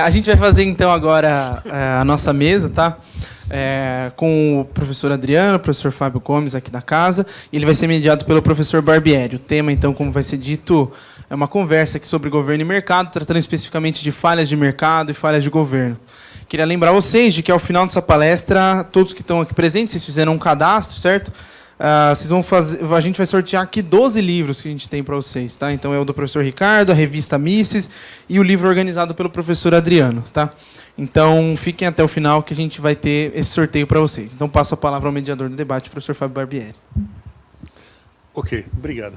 A gente vai fazer, então, agora a nossa mesa, tá? Com o professor Adriano, o professor Fábio Gomes, aqui da casa, e ele vai ser mediado pelo professor Barbieri. O tema, então, como vai ser dito, é uma conversa aqui sobre governo e mercado, tratando especificamente de falhas de mercado e falhas de governo. Queria lembrar vocês de que, ao final dessa palestra, todos que estão aqui presentes, vocês fizeram um cadastro, certo? Vocês vão fazer, a gente vai sortear aqui 12 livros que a gente tem para vocês, tá? Então é o do professor Ricardo, a revista Mises e o livro organizado pelo professor Adriano, tá? Então fiquem até o final que a gente vai ter esse sorteio para vocês. Então passo a palavra ao mediador do debate, professor Fábio Barbieri. Ok, obrigado.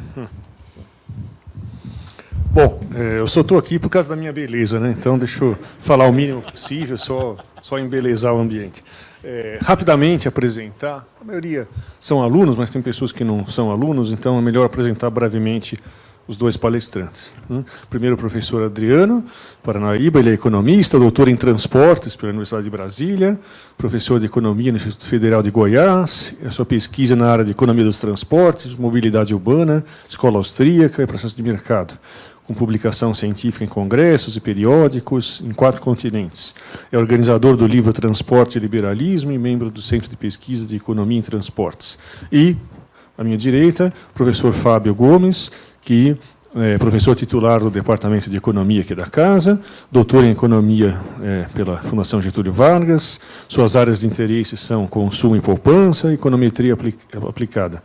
Bom, eu só estou aqui por causa da minha beleza, né? Então deixa eu falar o mínimo possível, só embelezar o ambiente. Rapidamente apresentar, a maioria são alunos, mas tem pessoas que não são alunos, então é melhor apresentar brevemente os dois palestrantes. Primeiro o professor Adriano Paranaíba, ele é economista, doutor em transportes pela Universidade de Brasília, professor de economia no Instituto Federal de Goiás, a sua pesquisa na área de economia dos transportes, mobilidade urbana, escola austríaca e processo de mercado, com publicação científica em congressos e periódicos em 4 continentes. É organizador do livro Transporte e Liberalismo e membro do Centro de Pesquisa de Economia em Transportes. E, à minha direita, o professor Fábio Gomes, que é professor titular do Departamento de Economia aqui da casa, doutor em Economia pela Fundação Getúlio Vargas. Suas áreas de interesse são consumo e poupança e econometria aplicada.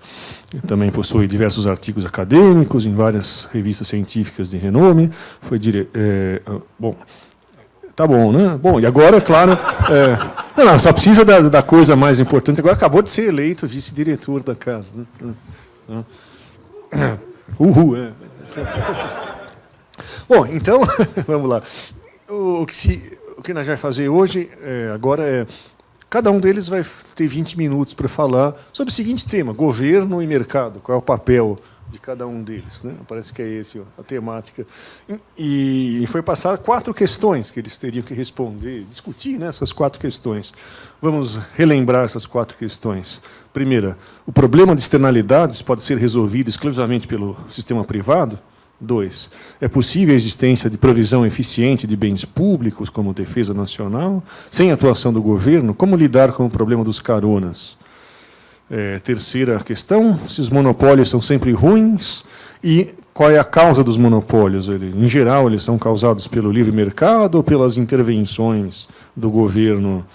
Ele também possui diversos artigos acadêmicos em várias revistas científicas de renome. Foi bom, tá bom, né? Bom, e agora, claro, não, só precisa da coisa mais importante. Agora acabou de ser eleito vice-diretor da casa. Né? Uhul, Bom, então, vamos lá. O que nós vamos fazer hoje, agora cada um deles vai ter 20 minutos para falar sobre o seguinte tema: governo e mercado. Qual é o papel de cada um deles? Né? Parece que é esse a temática. E foi passar 4 questões que eles teriam que responder, discutir, né, essas 4 questões. Vamos relembrar essas 4 questões. Primeira, o problema de externalidades pode ser resolvido exclusivamente pelo sistema privado? 2, é possível a existência de provisão eficiente de bens públicos, como defesa nacional, sem atuação do governo? Como lidar com o problema dos caronas? Terceira questão, se os monopólios são sempre ruins e qual é a causa dos monopólios? Em geral, eles são causados pelo livre mercado ou pelas intervenções do governo,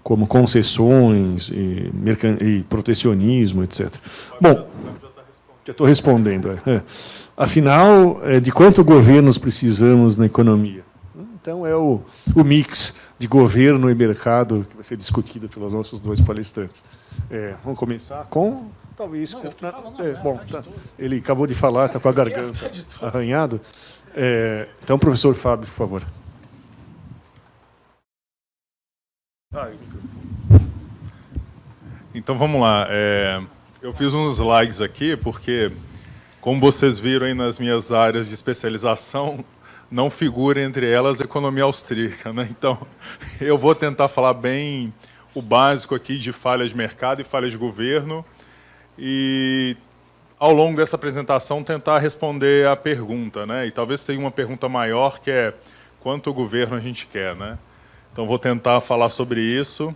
como concessões e protecionismo, etc. Bom, já estou respondendo. Afinal, de quanto governos precisamos na economia? Então, é o mix de governo e mercado que vai ser discutido pelos nossos 2 palestrantes. Vamos começar com, talvez... Ele acabou de falar, está com a garganta arranhada. Então, professor Fábio, por favor. Então, vamos lá. Eu fiz uns slides aqui, porque, como vocês viram aí nas minhas áreas de especialização, não figura entre elas economia austríaca, né? Então, eu vou tentar falar bem o básico aqui de falhas de mercado e falhas de governo e, ao longo dessa apresentação, tentar responder a pergunta, né? E talvez tenha uma pergunta maior, que é quanto governo a gente quer, né? Então, vou tentar falar sobre isso.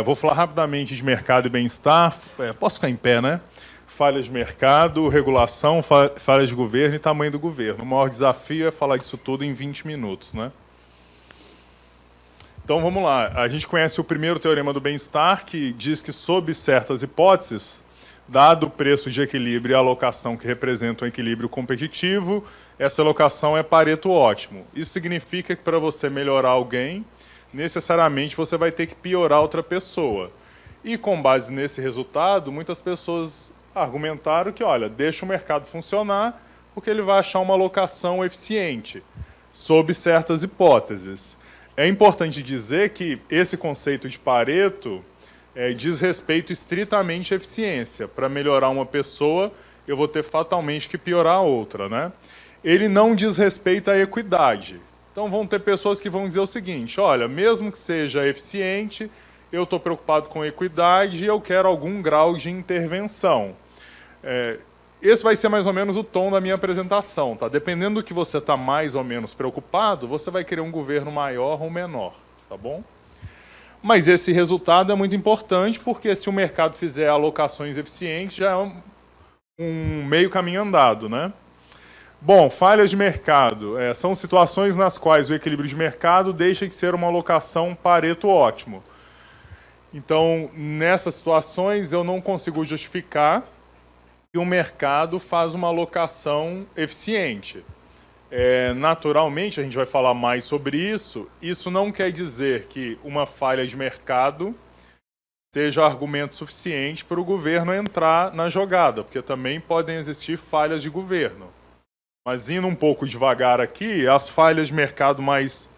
Vou falar rapidamente de mercado e bem-estar. Posso ficar em pé, né? Falhas de mercado, regulação, falhas de governo e tamanho do governo. O maior desafio é falar disso tudo em 20 minutos, né? Então, vamos lá. A gente conhece o primeiro teorema do bem-estar, que diz que, sob certas hipóteses, dado o preço de equilíbrio e a alocação que representa um equilíbrio competitivo, essa alocação é Pareto ótimo. Isso significa que, para você melhorar alguém, necessariamente você vai ter que piorar outra pessoa. E, com base nesse resultado, muitas pessoas argumentaram que, olha, deixa o mercado funcionar porque ele vai achar uma alocação eficiente, sob certas hipóteses. É importante dizer que esse conceito de Pareto diz respeito estritamente à eficiência. Para melhorar uma pessoa, eu vou ter fatalmente que piorar a outra, né? Ele não diz respeito à equidade. Então, vão ter pessoas que vão dizer o seguinte: olha, mesmo que seja eficiente, eu estou preocupado com equidade e eu quero algum grau de intervenção. esse vai ser mais ou menos o tom da minha apresentação, tá? Dependendo do que você está mais ou menos preocupado, você vai querer um governo maior ou menor, tá bom? Mas esse resultado é muito importante porque se o mercado fizer alocações eficientes, já é um meio caminho andado, né? Bom, falhas de mercado. São situações nas quais o equilíbrio de mercado deixa de ser uma alocação Pareto ótimo. Então, nessas situações, eu não consigo justificar que o mercado faz uma alocação eficiente. Naturalmente, a gente vai falar mais sobre isso, isso não quer dizer que uma falha de mercado seja argumento suficiente para o governo entrar na jogada, porque também podem existir falhas de governo. Mas indo um pouco devagar aqui, as falhas de mercado mais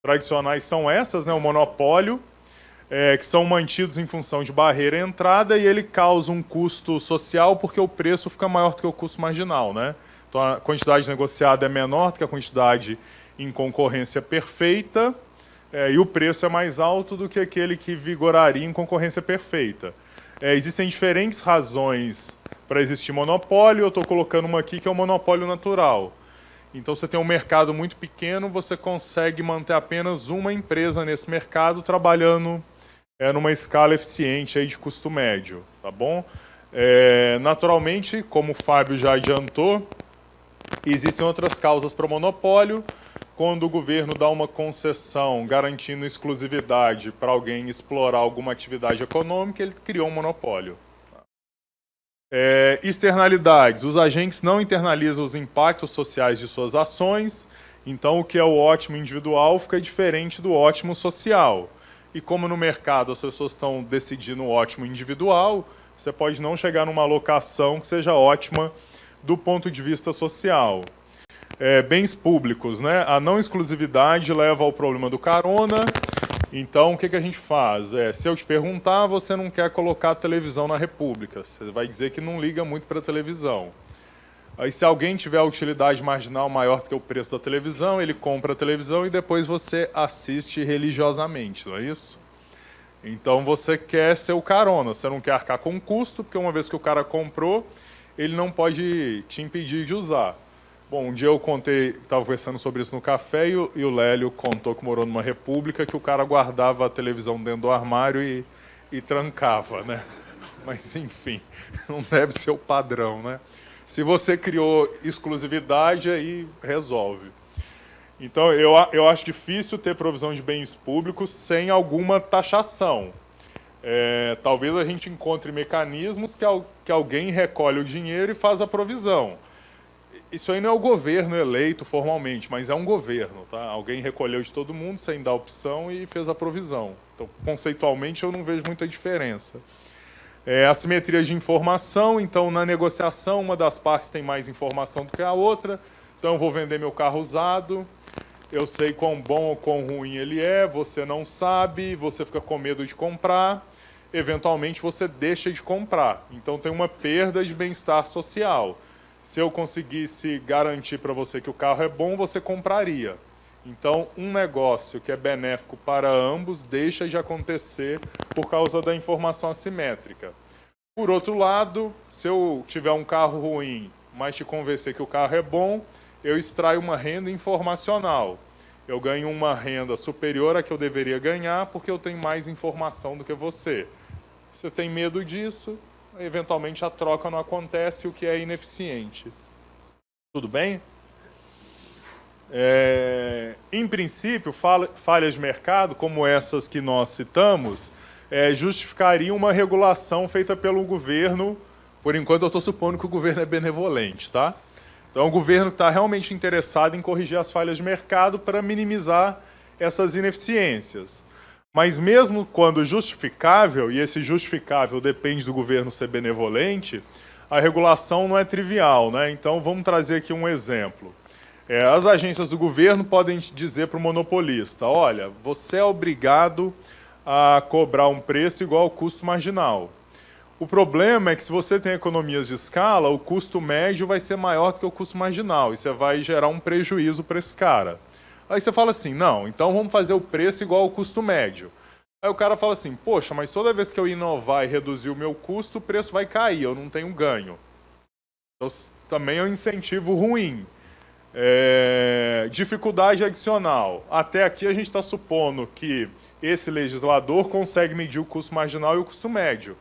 tradicionais são essas, né? O monopólio, que são mantidos em função de barreira à entrada e ele causa um custo social porque o preço fica maior do que o custo marginal, né? Então a quantidade negociada é menor do que a quantidade em concorrência perfeita e o preço é mais alto do que aquele que vigoraria em concorrência perfeita. Existem diferentes razões para existir monopólio, eu estou colocando uma aqui que é o monopólio natural. Então você tem um mercado muito pequeno, você consegue manter apenas uma empresa nesse mercado trabalhando numa escala eficiente aí de custo médio, tá bom? Naturalmente, como o Fábio já adiantou, existem outras causas para o monopólio. Quando o governo dá uma concessão garantindo exclusividade para alguém explorar alguma atividade econômica, ele criou um monopólio. Externalidades. Os agentes não internalizam os impactos sociais de suas ações, então o que é o ótimo individual fica diferente do ótimo social. E como no mercado as pessoas estão decidindo o ótimo individual, você pode não chegar numa alocação que seja ótima do ponto de vista social. Bens públicos, né? A não exclusividade leva ao problema do carona. Então, o que a gente faz? Se eu te perguntar, você não quer colocar a televisão na República. Você vai dizer que não liga muito para a televisão. Aí, se alguém tiver a utilidade marginal maior do que o preço da televisão, ele compra a televisão e depois você assiste religiosamente, não é isso? Então, você quer ser o carona. Você não quer arcar com o custo, porque uma vez que o cara comprou, ele não pode te impedir de usar. Bom, um dia eu estava conversando sobre isso no café e o Lélio contou que morou numa república que o cara guardava a televisão dentro do armário e trancava, né? Mas, enfim, não deve ser o padrão, né? Se você criou exclusividade, aí resolve. Então, eu acho difícil ter provisão de bens públicos sem alguma taxação. Talvez a gente encontre mecanismos que alguém recolhe o dinheiro e faz a provisão. Isso aí não é o governo eleito formalmente, mas é um governo, tá? Alguém recolheu de todo mundo sem dar opção e fez a provisão. Então, conceitualmente, eu não vejo muita diferença. Assimetria de informação, então, na negociação, uma das partes tem mais informação do que a outra. Então, eu vou vender meu carro usado, eu sei quão bom ou quão ruim ele é, você não sabe, você fica com medo de comprar, eventualmente você deixa de comprar. Então, tem uma perda de bem-estar social. Se eu conseguisse garantir para você que o carro é bom, você compraria. Então, um negócio que é benéfico para ambos deixa de acontecer por causa da informação assimétrica. Por outro lado, se eu tiver um carro ruim, mas te convencer que o carro é bom, eu extraio uma renda informacional. Eu ganho uma renda superior à que eu deveria ganhar porque eu tenho mais informação do que você. Se eu tenho medo disso, eventualmente a troca não acontece, o que é ineficiente. Tudo bem? Em princípio, falhas de mercado, como essas que nós citamos, justificariam uma regulação feita pelo governo. Por enquanto, eu estou supondo que o governo é benevolente, tá? Então, é um governo que está realmente interessado em corrigir as falhas de mercado para minimizar essas ineficiências. Mas mesmo quando justificável, e esse justificável depende do governo ser benevolente, a regulação não é trivial, né? Então, vamos trazer aqui um exemplo. As agências do governo podem dizer para o monopolista, olha, você é obrigado a cobrar um preço igual ao custo marginal. O problema é que se você tem economias de escala, o custo médio vai ser maior do que o custo marginal, e você vai gerar um prejuízo para esse cara. Aí você fala assim, não, então vamos fazer o preço igual ao custo médio. Aí o cara fala assim, poxa, mas toda vez que eu inovar e reduzir o meu custo, o preço vai cair, eu não tenho ganho. Então, também é um incentivo ruim. Dificuldade adicional. Até aqui a gente está supondo que esse legislador consegue medir o custo marginal e o custo médio.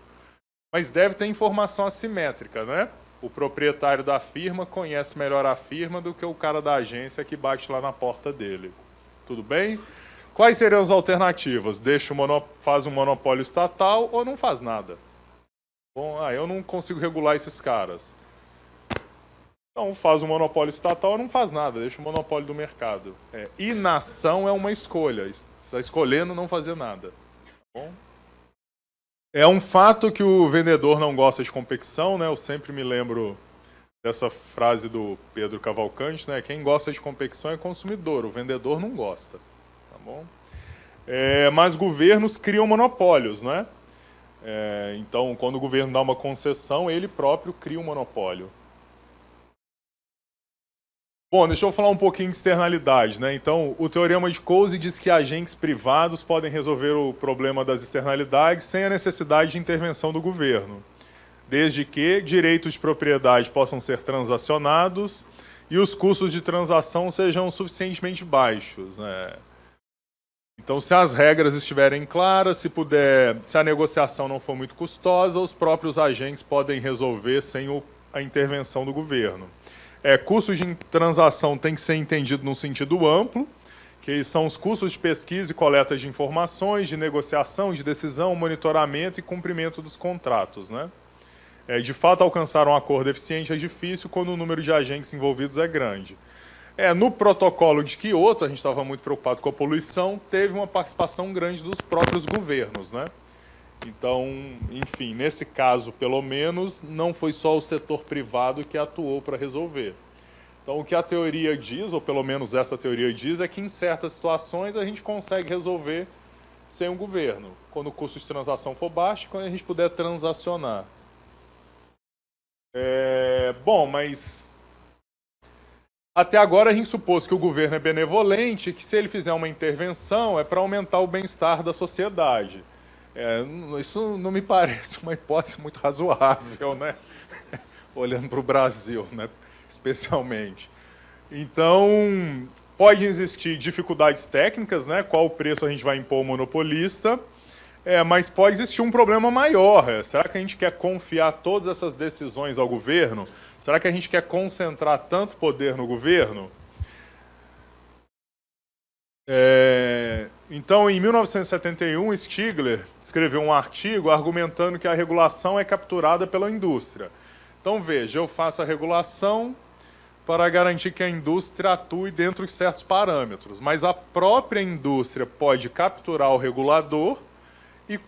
Mas deve ter informação assimétrica, né? O proprietário da firma conhece melhor a firma do que o cara da agência que bate lá na porta dele. Tudo bem? Quais seriam as alternativas? Faz um monopólio estatal ou não faz nada? Bom, eu não consigo regular esses caras. Então, faz um monopólio estatal ou não faz nada, deixa o monopólio do mercado. Inação é uma escolha. Você está escolhendo não fazer nada. Tá bom? É um fato que o vendedor não gosta de competição, né? Eu sempre me lembro dessa frase do Pedro Cavalcante, né? Quem gosta de competição é consumidor, o vendedor não gosta. Tá bom? Mas governos criam monopólios, né? Então, quando o governo dá uma concessão, ele próprio cria um monopólio. Bom, deixa eu falar um pouquinho de externalidade, né? Então, o teorema de Coase diz que agentes privados podem resolver o problema das externalidades sem a necessidade de intervenção do governo, desde que direitos de propriedade possam ser transacionados e os custos de transação sejam suficientemente baixos, né? Então, se as regras estiverem claras, se a negociação não for muito custosa, os próprios agentes podem resolver sem a intervenção do governo. Custos de transação tem que ser entendido num sentido amplo, que são os custos de pesquisa e coleta de informações, de negociação, de decisão, monitoramento e cumprimento dos contratos, né? De fato, alcançar um acordo eficiente é difícil quando o número de agentes envolvidos é grande. No protocolo de Kyoto, a gente estava muito preocupado com a poluição, teve uma participação grande dos próprios governos, né? Então, enfim, nesse caso, pelo menos, não foi só o setor privado que atuou para resolver. Então, o que a teoria diz, ou pelo menos essa teoria diz, é que em certas situações a gente consegue resolver sem o governo, quando o custo de transação for baixo e quando a gente puder transacionar. Bom, mas até agora a gente supôs que o governo é benevolente e que se ele fizer uma intervenção é para aumentar o bem-estar da sociedade. Isso não me parece uma hipótese muito razoável, né? Olhando para o Brasil, né? Especialmente. Então, pode existir dificuldades técnicas, né? Qual o preço a gente vai impor ao monopolista, mas pode existir um problema maior. Será que a gente quer confiar todas essas decisões ao governo? Será que a gente quer concentrar tanto poder no governo? Então, em 1971, Stigler escreveu um artigo argumentando que a regulação é capturada pela indústria. Então, veja, eu faço a regulação para garantir que a indústria atue dentro de certos parâmetros, mas a própria indústria pode capturar o regulador e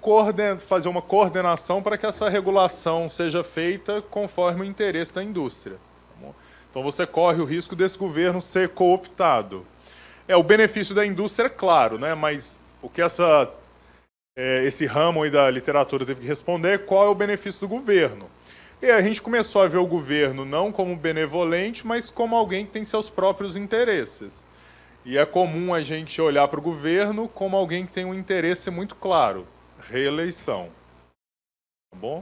fazer uma coordenação para que essa regulação seja feita conforme o interesse da indústria. Tá bom? Então, você corre o risco desse governo ser cooptado. O benefício da indústria é claro, né? Mas o que esse ramo aí da literatura teve que responder é qual é o benefício do governo. E a gente começou a ver o governo não como benevolente, mas como alguém que tem seus próprios interesses. E é comum a gente olhar para o governo como alguém que tem um interesse muito claro, reeleição. Tá bom?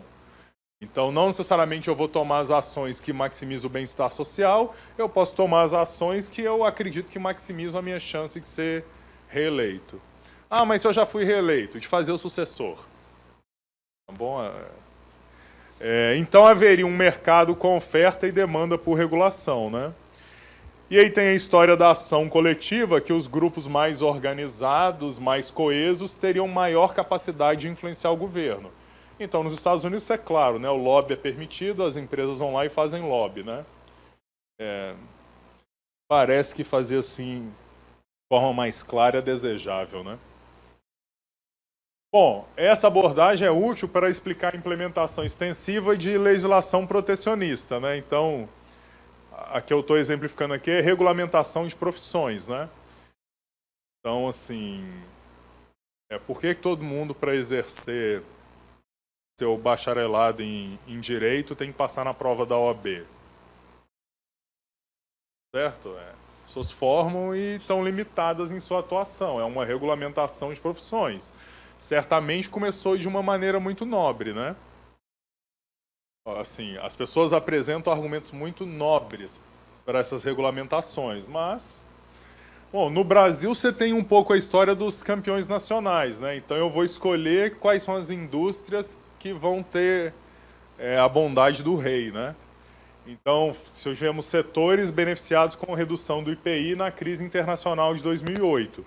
Então, não necessariamente eu vou tomar as ações que maximizam o bem-estar social, eu posso tomar as ações que eu acredito que maximizam a minha chance de ser reeleito. Mas se eu já fui reeleito, de fazer o sucessor. Tá bom? Então, haveria um mercado com oferta e demanda por regulação, né? E aí tem a história da ação coletiva, que os grupos mais organizados, mais coesos, teriam maior capacidade de influenciar o governo. Então, nos Estados Unidos, isso é claro, né? O lobby é permitido, as empresas vão lá e fazem lobby, né? Parece que fazer assim, de forma mais clara, é desejável, né? Bom, essa abordagem é útil para explicar a implementação extensiva de legislação protecionista, né? Então, a que eu estou exemplificando aqui é regulamentação de profissões, né? Então, assim, por que todo mundo, para exercer seu bacharelado em Direito, tem que passar na prova da OAB? Certo? As pessoas formam e estão limitadas em sua atuação. É uma regulamentação de profissões. Certamente começou de uma maneira muito nobre, né? Assim, as pessoas apresentam argumentos muito nobres para essas regulamentações, mas... Bom, no Brasil você tem um pouco a história dos campeões nacionais, né? Então eu vou escolher quais são as indústrias que vão ter a bondade do rei, né? Então, se tivemos setores beneficiados com redução do IPI na crise internacional de 2008.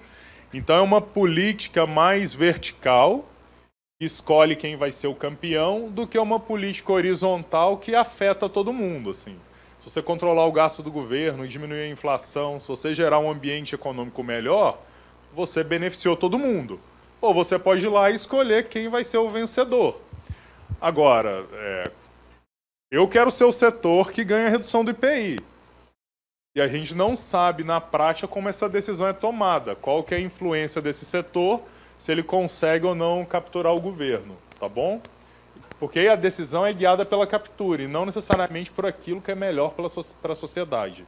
Então é uma política mais vertical, que escolhe quem vai ser o campeão, do que uma política horizontal que afeta todo mundo, assim. Se você controlar o gasto do governo e diminuir a inflação, se você gerar um ambiente econômico melhor, você beneficiou todo mundo. Ou você pode ir lá e escolher quem vai ser o vencedor. Agora, eu quero ser o setor que ganha a redução do IPI. E a gente não sabe, na prática, como essa decisão é tomada. Qual que é a influência desse setor, se ele consegue ou não capturar o governo. Tá bom? Porque aí a decisão é guiada pela captura e não necessariamente por aquilo que é melhor para a sociedade.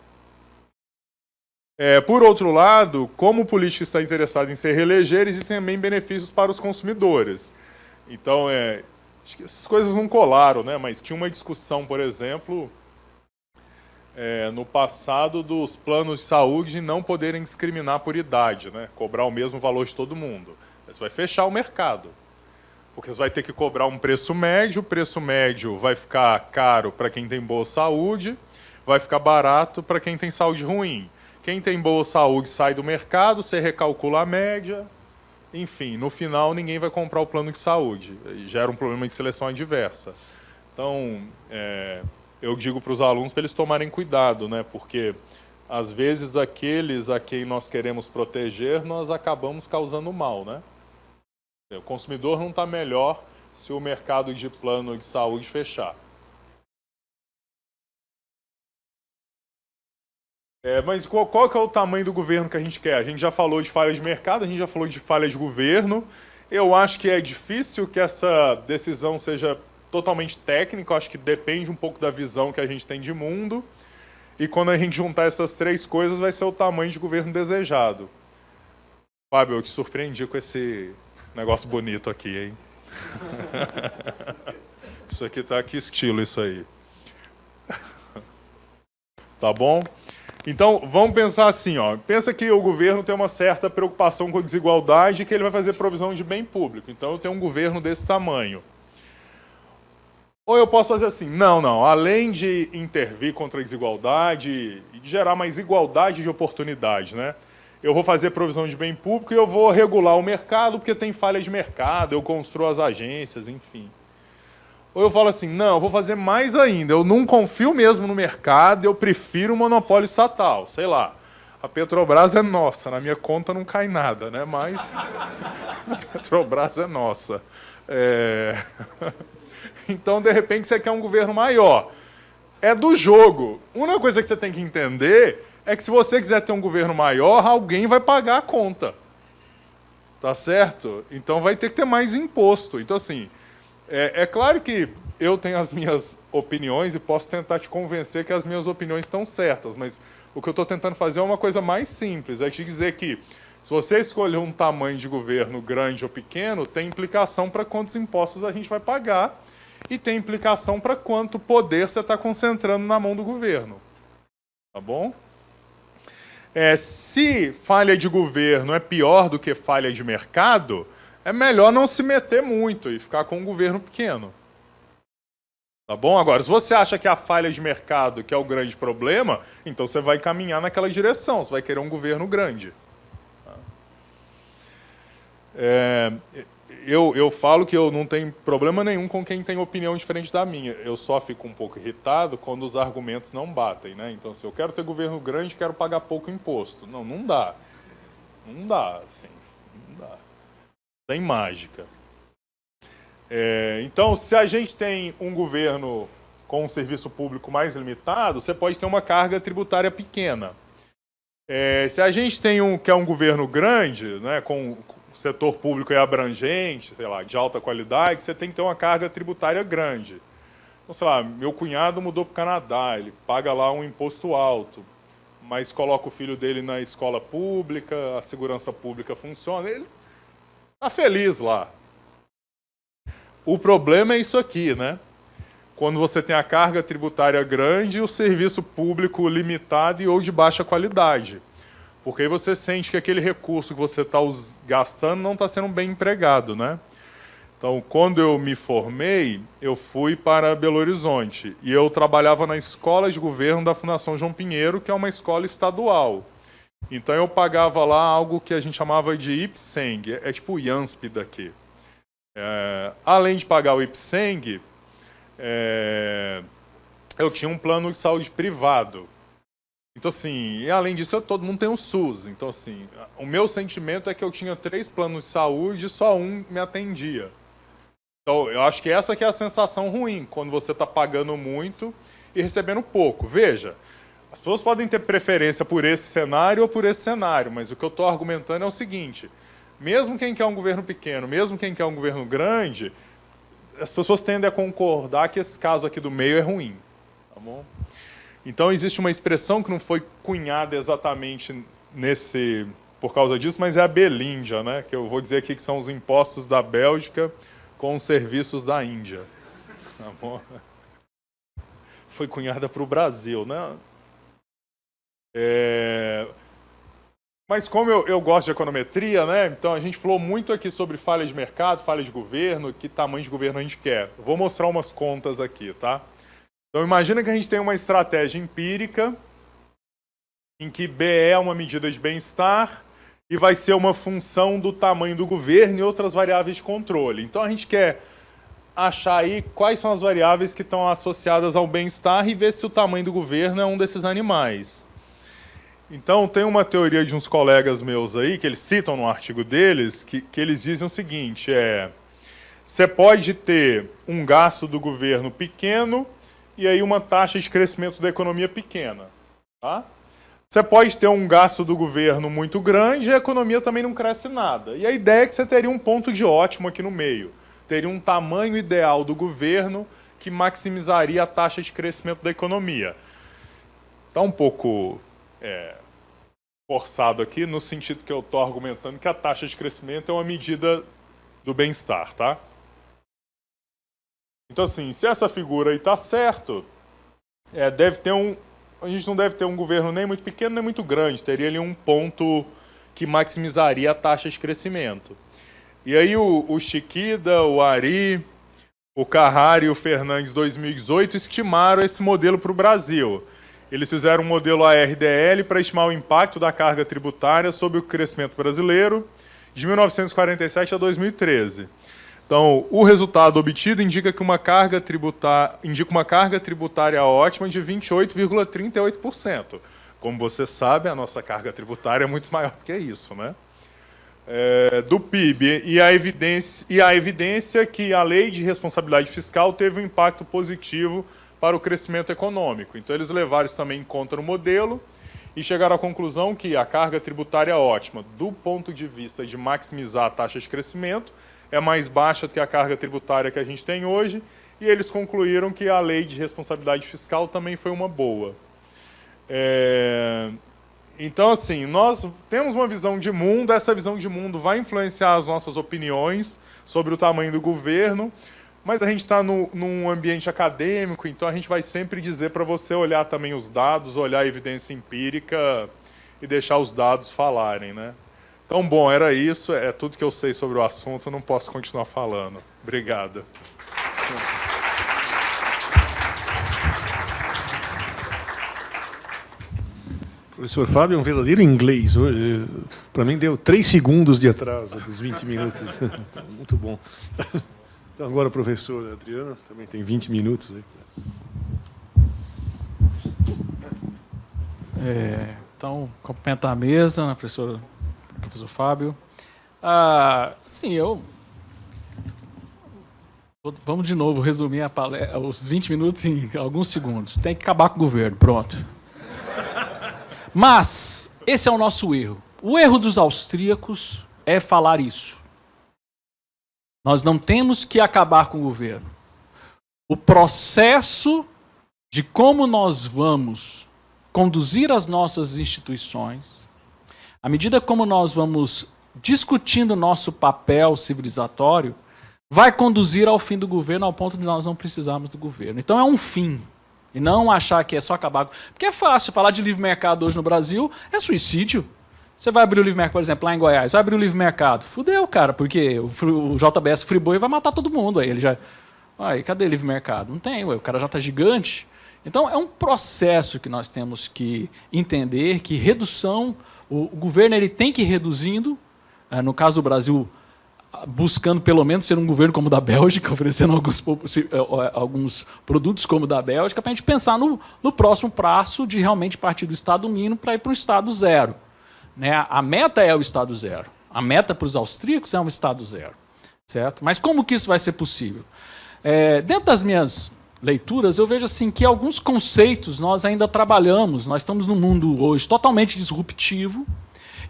Por outro lado, como o político está interessado em se reeleger, existem também benefícios para os consumidores. Então, acho que essas coisas não colaram, né? Mas tinha uma discussão, por exemplo, no passado, dos planos de saúde de não poderem discriminar por idade, né? Cobrar o mesmo valor de todo mundo. Você vai fechar o mercado. Porque você vai ter que cobrar um preço médio, o preço médio vai ficar caro para quem tem boa saúde, vai ficar barato para quem tem saúde ruim. Quem tem boa saúde sai do mercado, você recalcula a média, enfim, no final ninguém vai comprar o plano de saúde. Gera um problema de seleção adversa. Então, eu digo para os alunos para eles tomarem cuidado, né? Porque às vezes aqueles a quem nós queremos proteger, nós acabamos causando mal, né? O consumidor não está melhor se o mercado de plano de saúde fechar. Mas qual que é o tamanho do governo que a gente quer? A gente já falou de falha de mercado, a gente já falou de falha de governo. Eu acho que é difícil que essa decisão seja totalmente técnica, eu acho que depende um pouco da visão que a gente tem de mundo. E quando a gente juntar essas três coisas, vai ser o tamanho de governo desejado. Fábio, eu te surpreendi com esse negócio bonito aqui, hein? Isso aqui tá que estilo, isso aí. Tá bom? Então, vamos pensar assim, ó. Pensa que o governo tem uma certa preocupação com a desigualdade e que ele vai fazer provisão de bem público. Então, eu tenho um governo desse tamanho. Ou eu posso fazer assim, não, além de intervir contra a desigualdade e de gerar mais igualdade de oportunidade, né? Eu vou fazer provisão de bem público e eu vou regular o mercado porque tem falha de mercado, eu construo as agências, enfim. Ou eu falo assim, não, eu vou fazer mais ainda, eu não confio mesmo no mercado, eu prefiro um monopólio estatal, sei lá. A Petrobras é nossa, na minha conta não cai nada, né? Mas a Petrobras é nossa. Então, de repente, você quer um governo maior. É do jogo. Uma coisa que você tem que entender é que se você quiser ter um governo maior, alguém vai pagar a conta. Tá certo? Então vai ter que ter mais imposto. Então, assim, é claro que eu tenho as minhas opiniões e posso tentar te convencer que as minhas opiniões estão certas, mas o que eu estou tentando fazer é uma coisa mais simples, é te dizer que se você escolher um tamanho de governo grande ou pequeno, tem implicação para quantos impostos a gente vai pagar e tem implicação para quanto poder você está concentrando na mão do governo. Tá bom? Se falha de governo é pior do que falha de mercado, é melhor não se meter muito e ficar com um governo pequeno. Tá bom? Agora, se você acha que a falha de mercado que é o grande problema, então você vai caminhar naquela direção, você vai querer um governo grande. Eu falo que eu não tenho problema nenhum com quem tem opinião diferente da minha. Eu só fico um pouco irritado quando os argumentos não batem, né? Então, se eu quero ter governo grande, quero pagar pouco imposto. Não dá. Não dá, assim. Não dá. Tem mágica. Então, se a gente tem um governo com um serviço público mais limitado, você pode ter uma carga tributária pequena. Se a gente tem quer um governo grande, né, com o setor público é abrangente, sei lá, de alta qualidade, você tem que ter uma carga tributária grande. Então, sei lá, meu cunhado mudou para o Canadá, ele paga lá um imposto alto, mas coloca o filho dele na escola pública, a segurança pública funciona, ele está feliz lá. O problema é isso aqui, né? quando você tem a carga tributária grande e o serviço público limitado e ou de baixa qualidade. Porque aí você sente que aquele recurso que você está gastando não está sendo bem empregado, né? Então, quando eu me formei, eu fui para Belo Horizonte e eu trabalhava na Escola de Governo da Fundação João Pinheiro, que é uma escola estadual. Então, eu pagava lá algo que a gente chamava de IPSENG, é tipo o IANSP daqui. Além de pagar o IPSENG, eu tinha um plano de saúde privado. Então, assim, e além disso, todo mundo tem um SUS. Então, assim, o meu sentimento é que eu tinha 3 planos de saúde e só um me atendia. Então, eu acho que essa que é a sensação ruim, quando você está pagando muito e recebendo pouco. Veja, as pessoas podem ter preferência por esse cenário ou por esse cenário, mas o que eu estou argumentando é o seguinte, mesmo quem quer um governo pequeno, mesmo quem quer um governo grande, as pessoas tendem a concordar que esse caso aqui do meio é ruim. Tá bom? Então, existe uma expressão que não foi cunhada exatamente por causa disso, mas é a Belíndia, né? Que eu vou dizer aqui que são os impostos da Bélgica com os serviços da Índia. Tá bom? Foi cunhada para o Brasil, né? Mas como eu gosto de econometria, né? Então a gente falou muito aqui sobre falha de mercado, falha de governo, que tamanho de governo a gente quer. Eu vou mostrar umas contas aqui, tá? Então imagina que a gente tem uma estratégia empírica em que BE é uma medida de bem-estar e vai ser uma função do tamanho do governo e outras variáveis de controle. Então a gente quer achar aí quais são as variáveis que estão associadas ao bem-estar e ver se o tamanho do governo é um desses animais. Então tem uma teoria de uns colegas meus aí, que eles citam no artigo deles, que eles dizem o seguinte, você pode ter um gasto do governo pequeno e aí uma taxa de crescimento da economia pequena, tá? Você pode ter um gasto do governo muito grande e a economia também não cresce nada. E a ideia é que você teria um ponto de ótimo aqui no meio. Teria um tamanho ideal do governo que maximizaria a taxa de crescimento da economia. Está um pouco forçado aqui, no sentido que eu estou argumentando que a taxa de crescimento é uma medida do bem-estar, tá? Então, assim, se essa figura aí está certo, a gente não deve ter um governo nem muito pequeno nem muito grande, teria ali um ponto que maximizaria a taxa de crescimento. E aí o Chiquida, o Ari, o Carrari e o Fernandes, 2018, estimaram esse modelo para o Brasil. Eles fizeram um modelo ARDL para estimar o impacto da carga tributária sobre o crescimento brasileiro de 1947 a 2013. Então, o resultado obtido indica uma carga tributária ótima de 28,38%. Como você sabe, a nossa carga tributária é muito maior do que isso, né? Do PIB. E a evidência que a lei de responsabilidade fiscal teve um impacto positivo para o crescimento econômico. Então, eles levaram isso também em conta no modelo e chegaram à conclusão que a carga tributária ótima, do ponto de vista de maximizar a taxa de crescimento, é mais baixa do que a carga tributária que a gente tem hoje, e eles concluíram que a lei de responsabilidade fiscal também foi uma boa. Então, assim, nós temos uma visão de mundo, essa visão de mundo vai influenciar as nossas opiniões sobre o tamanho do governo, mas a gente está num ambiente acadêmico, então a gente vai sempre dizer para você olhar também os dados, olhar a evidência empírica e deixar os dados falarem, né? Então, bom, era isso, é tudo que eu sei sobre o assunto, eu não posso continuar falando. Obrigado. Professor Fábio é um verdadeiro inglês. Para mim deu 3 segundos de atraso dos 20 minutos. Muito bom. Então, agora o professor Adriano também tem 20 minutos. Então, cumprimentar a mesa, né, professor Fábio. Sim, vamos de novo resumir os 20 minutos em alguns segundos. Tem que acabar com o governo, pronto. Mas esse é o nosso erro. O erro dos austríacos é falar isso. Nós não temos que acabar com o governo. O processo de como nós vamos conduzir as nossas instituições, à medida como nós vamos discutindo nosso papel civilizatório, vai conduzir ao fim do governo, ao ponto de nós não precisarmos do governo. Então é um fim. E não achar que é só acabar com... Porque é fácil falar de livre mercado hoje no Brasil, é suicídio. Você vai abrir o livre mercado, por exemplo, lá em Goiás, vai abrir o livre mercado. Fudeu, cara, porque o JBS Friboi vai matar todo mundo. Aí ele já... Aí, cadê livre mercado? Não tem, ué, o cara já está gigante. Então é um processo que nós temos que entender, que redução... O governo ele tem que ir reduzindo, no caso do Brasil, buscando pelo menos ser um governo como o da Bélgica, oferecendo alguns produtos como o da Bélgica, para a gente pensar no próximo passo de realmente partir do Estado mínimo para ir para um Estado zero. Né? A meta é o Estado zero. A meta para os austríacos é um Estado zero. Certo? Mas como que isso vai ser possível? Dentro das minhas leituras, eu vejo assim, que alguns conceitos nós ainda trabalhamos, nós estamos num mundo hoje totalmente disruptivo,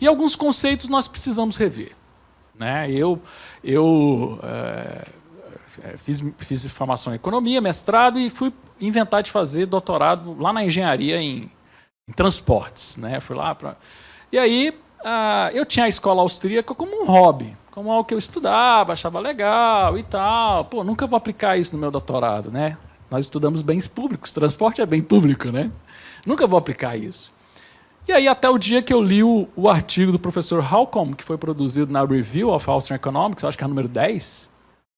e alguns conceitos nós precisamos rever. Né? Eu fiz formação em economia, mestrado, e fui inventar de fazer doutorado lá na engenharia em transportes. Né? Fui lá para... E aí eu tinha a escola austríaca como um hobby, como algo que eu estudava, achava legal e tal. Pô, nunca vou aplicar isso no meu doutorado, né? Nós estudamos bens públicos, transporte é bem público, né? Nunca vou aplicar isso. E aí, até o dia que eu li o artigo do professor Halcombe, que foi produzido na Review of Austrian Economics, acho que é o número 10.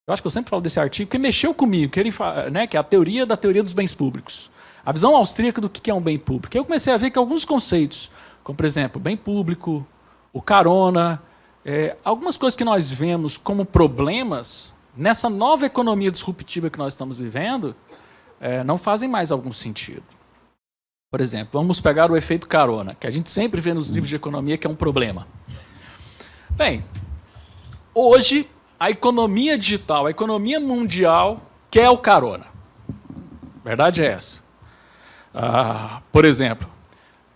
Eu acho que eu sempre falo desse artigo, porque mexeu comigo, que é a teoria da teoria dos bens públicos. A visão austríaca do que é um bem público. E eu comecei a ver que alguns conceitos, como, por exemplo, bem público, o carona, algumas coisas que nós vemos como problemas, nessa nova economia disruptiva que nós estamos vivendo, não fazem mais algum sentido. Por exemplo, vamos pegar o efeito carona, que a gente sempre vê nos livros de economia que é um problema. Bem, hoje a economia digital, a economia mundial quer o carona. A verdade é essa. Por exemplo,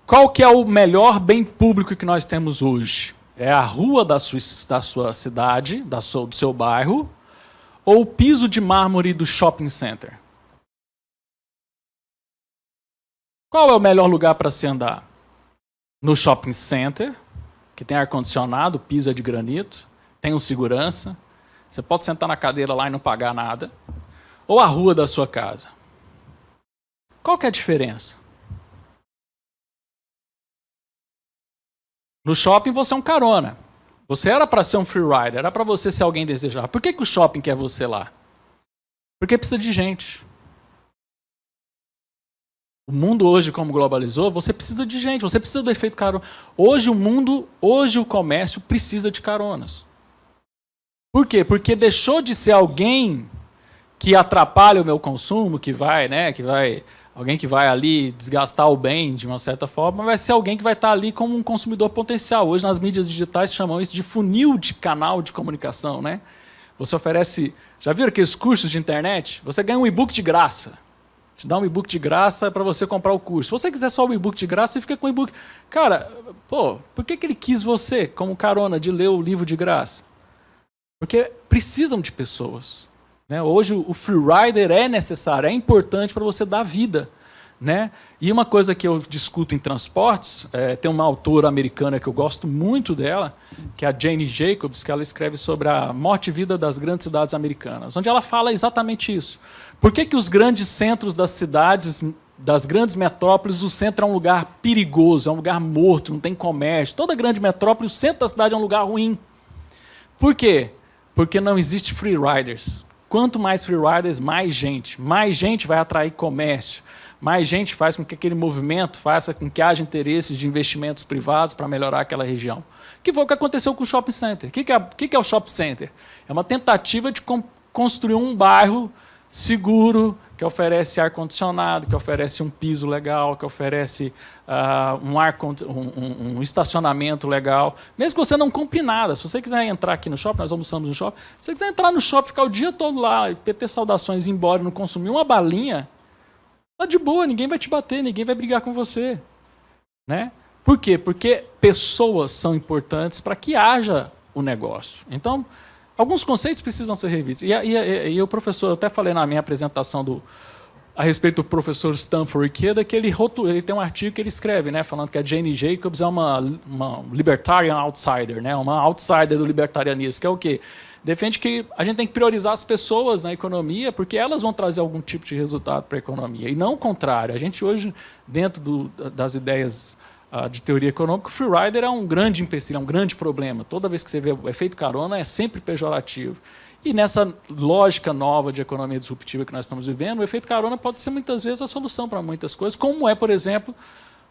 qual que é o melhor bem público que nós temos hoje? É a rua da sua cidade, do seu bairro, ou o piso de mármore do shopping center? Qual é o melhor lugar para se andar? No shopping center, que tem ar-condicionado, o piso é de granito, tem um segurança, você pode sentar na cadeira lá e não pagar nada. Ou a rua da sua casa? Qual que é a diferença? No shopping você é um carona. Você era para ser um freerider, era para você ser alguém desejável. Por que o shopping quer você lá? Porque precisa de gente. O mundo hoje, como globalizou, você precisa de gente, você precisa do efeito carona. Hoje o comércio precisa de caronas. Por quê? Porque deixou de ser alguém que atrapalha o meu consumo, alguém que vai ali desgastar o bem de uma certa forma, vai ser alguém que vai estar ali como um consumidor potencial. Hoje nas mídias digitais chamam isso de funil de canal de comunicação, né? Você oferece, já viram aqueles cursos de internet? Você ganha um e-book de graça. Te dá um e-book de graça para você comprar o curso. Se você quiser só o e-book de graça, você fica com o e-book. Cara, por que ele quis você como carona de ler o livro de graça? Porque precisam de pessoas. Né? Hoje o freerider é necessário, é importante para você dar vida. Né? E uma coisa que eu discuto em transportes, tem uma autora americana que eu gosto muito dela, que é a Jane Jacobs, que ela escreve sobre a morte e vida das grandes cidades americanas, onde ela fala exatamente isso. Por que os grandes centros das cidades, das grandes metrópoles, o centro é um lugar perigoso, é um lugar morto, não tem comércio. Toda grande metrópole, o centro da cidade é um lugar ruim. Por quê? Porque não existe free riders. Quanto mais free riders, mais gente vai atrair comércio. Mais gente faz com que aquele movimento faça com que haja interesses de investimentos privados para melhorar aquela região. Que foi o que aconteceu com o shopping center. O que é o shopping center? É uma tentativa de construir um bairro seguro, que oferece ar-condicionado, que oferece um piso legal, que oferece um estacionamento legal. Mesmo que você não compre nada, se você quiser entrar aqui no shopping, nós almoçamos no shopping, se você quiser entrar no shopping, ficar o dia todo lá, ter saudações e ir embora e não consumir uma balinha, tá de boa, ninguém vai te bater, ninguém vai brigar com você. Né? Por quê? Porque pessoas são importantes para que haja o negócio. Então, alguns conceitos precisam ser revistos. E o professor, eu até falei na minha apresentação a respeito do professor Stanford Ikeda, que ele tem um artigo que ele escreve, né, falando que a Jane Jacobs é uma libertarian outsider, né, uma outsider do libertarianismo, que é o quê? defende que a gente tem que priorizar as pessoas na economia, porque elas vão trazer algum tipo de resultado para a economia, e não o contrário. A gente hoje, dentro das ideias de teoria econômica, o free rider é um grande empecilho, é um grande problema. Toda vez que você vê o efeito carona, é sempre pejorativo. E nessa lógica nova de economia disruptiva que nós estamos vivendo, o efeito carona pode ser muitas vezes a solução para muitas coisas, como é, por exemplo,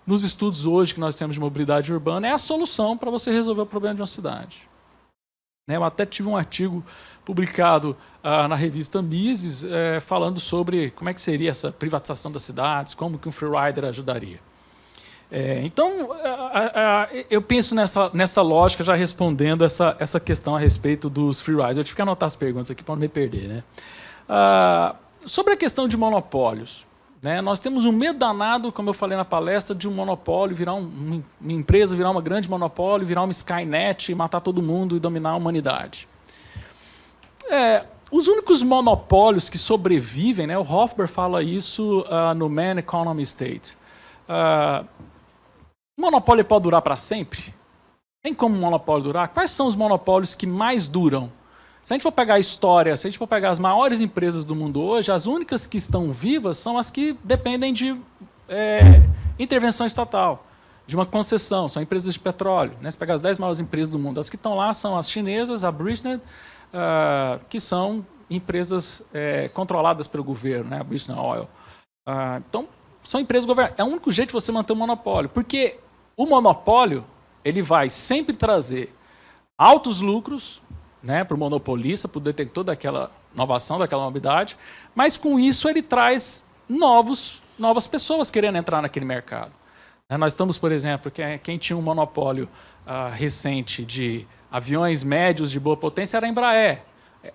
nos estudos hoje que nós temos de mobilidade urbana, é a solução para você resolver o problema de uma cidade. Eu até tive um artigo publicado na revista Mises falando sobre como é que seria essa privatização das cidades, como que um free rider ajudaria. Então, eu penso nessa lógica, já respondendo essa questão a respeito dos free riders. Eu tive que anotar as perguntas aqui para não me perder. Né? Sobre a questão de monopólios, né, nós temos um medo danado, como eu falei na palestra, de um monopólio virar uma empresa, virar uma grande monopólio, virar uma Skynet, matar todo mundo e dominar a humanidade. Os únicos monopólios que sobrevivem, né, o Hofbauer fala isso no Man Economy State. O monopólio pode durar para sempre? Tem como um monopólio durar? Quais são os monopólios que mais duram? Se a gente for pegar a história, se a gente for pegar as maiores empresas do mundo hoje, as únicas que estão vivas são as que dependem de intervenção estatal, de uma concessão, são empresas de petróleo. Né? Se pegar as 10 maiores empresas do mundo, as que estão lá são as chinesas, a Bristol, que são empresas controladas pelo governo, né? A Bristol Oil. Então, são empresas governadas. É o único jeito de você manter o monopólio, porque o monopólio ele vai sempre trazer altos lucros, né, para o monopolista, para o detentor daquela inovação, daquela novidade, mas com isso ele traz novas pessoas querendo entrar naquele mercado. Nós estamos, por exemplo, quem tinha um monopólio recente de aviões médios de boa potência era a Embraer.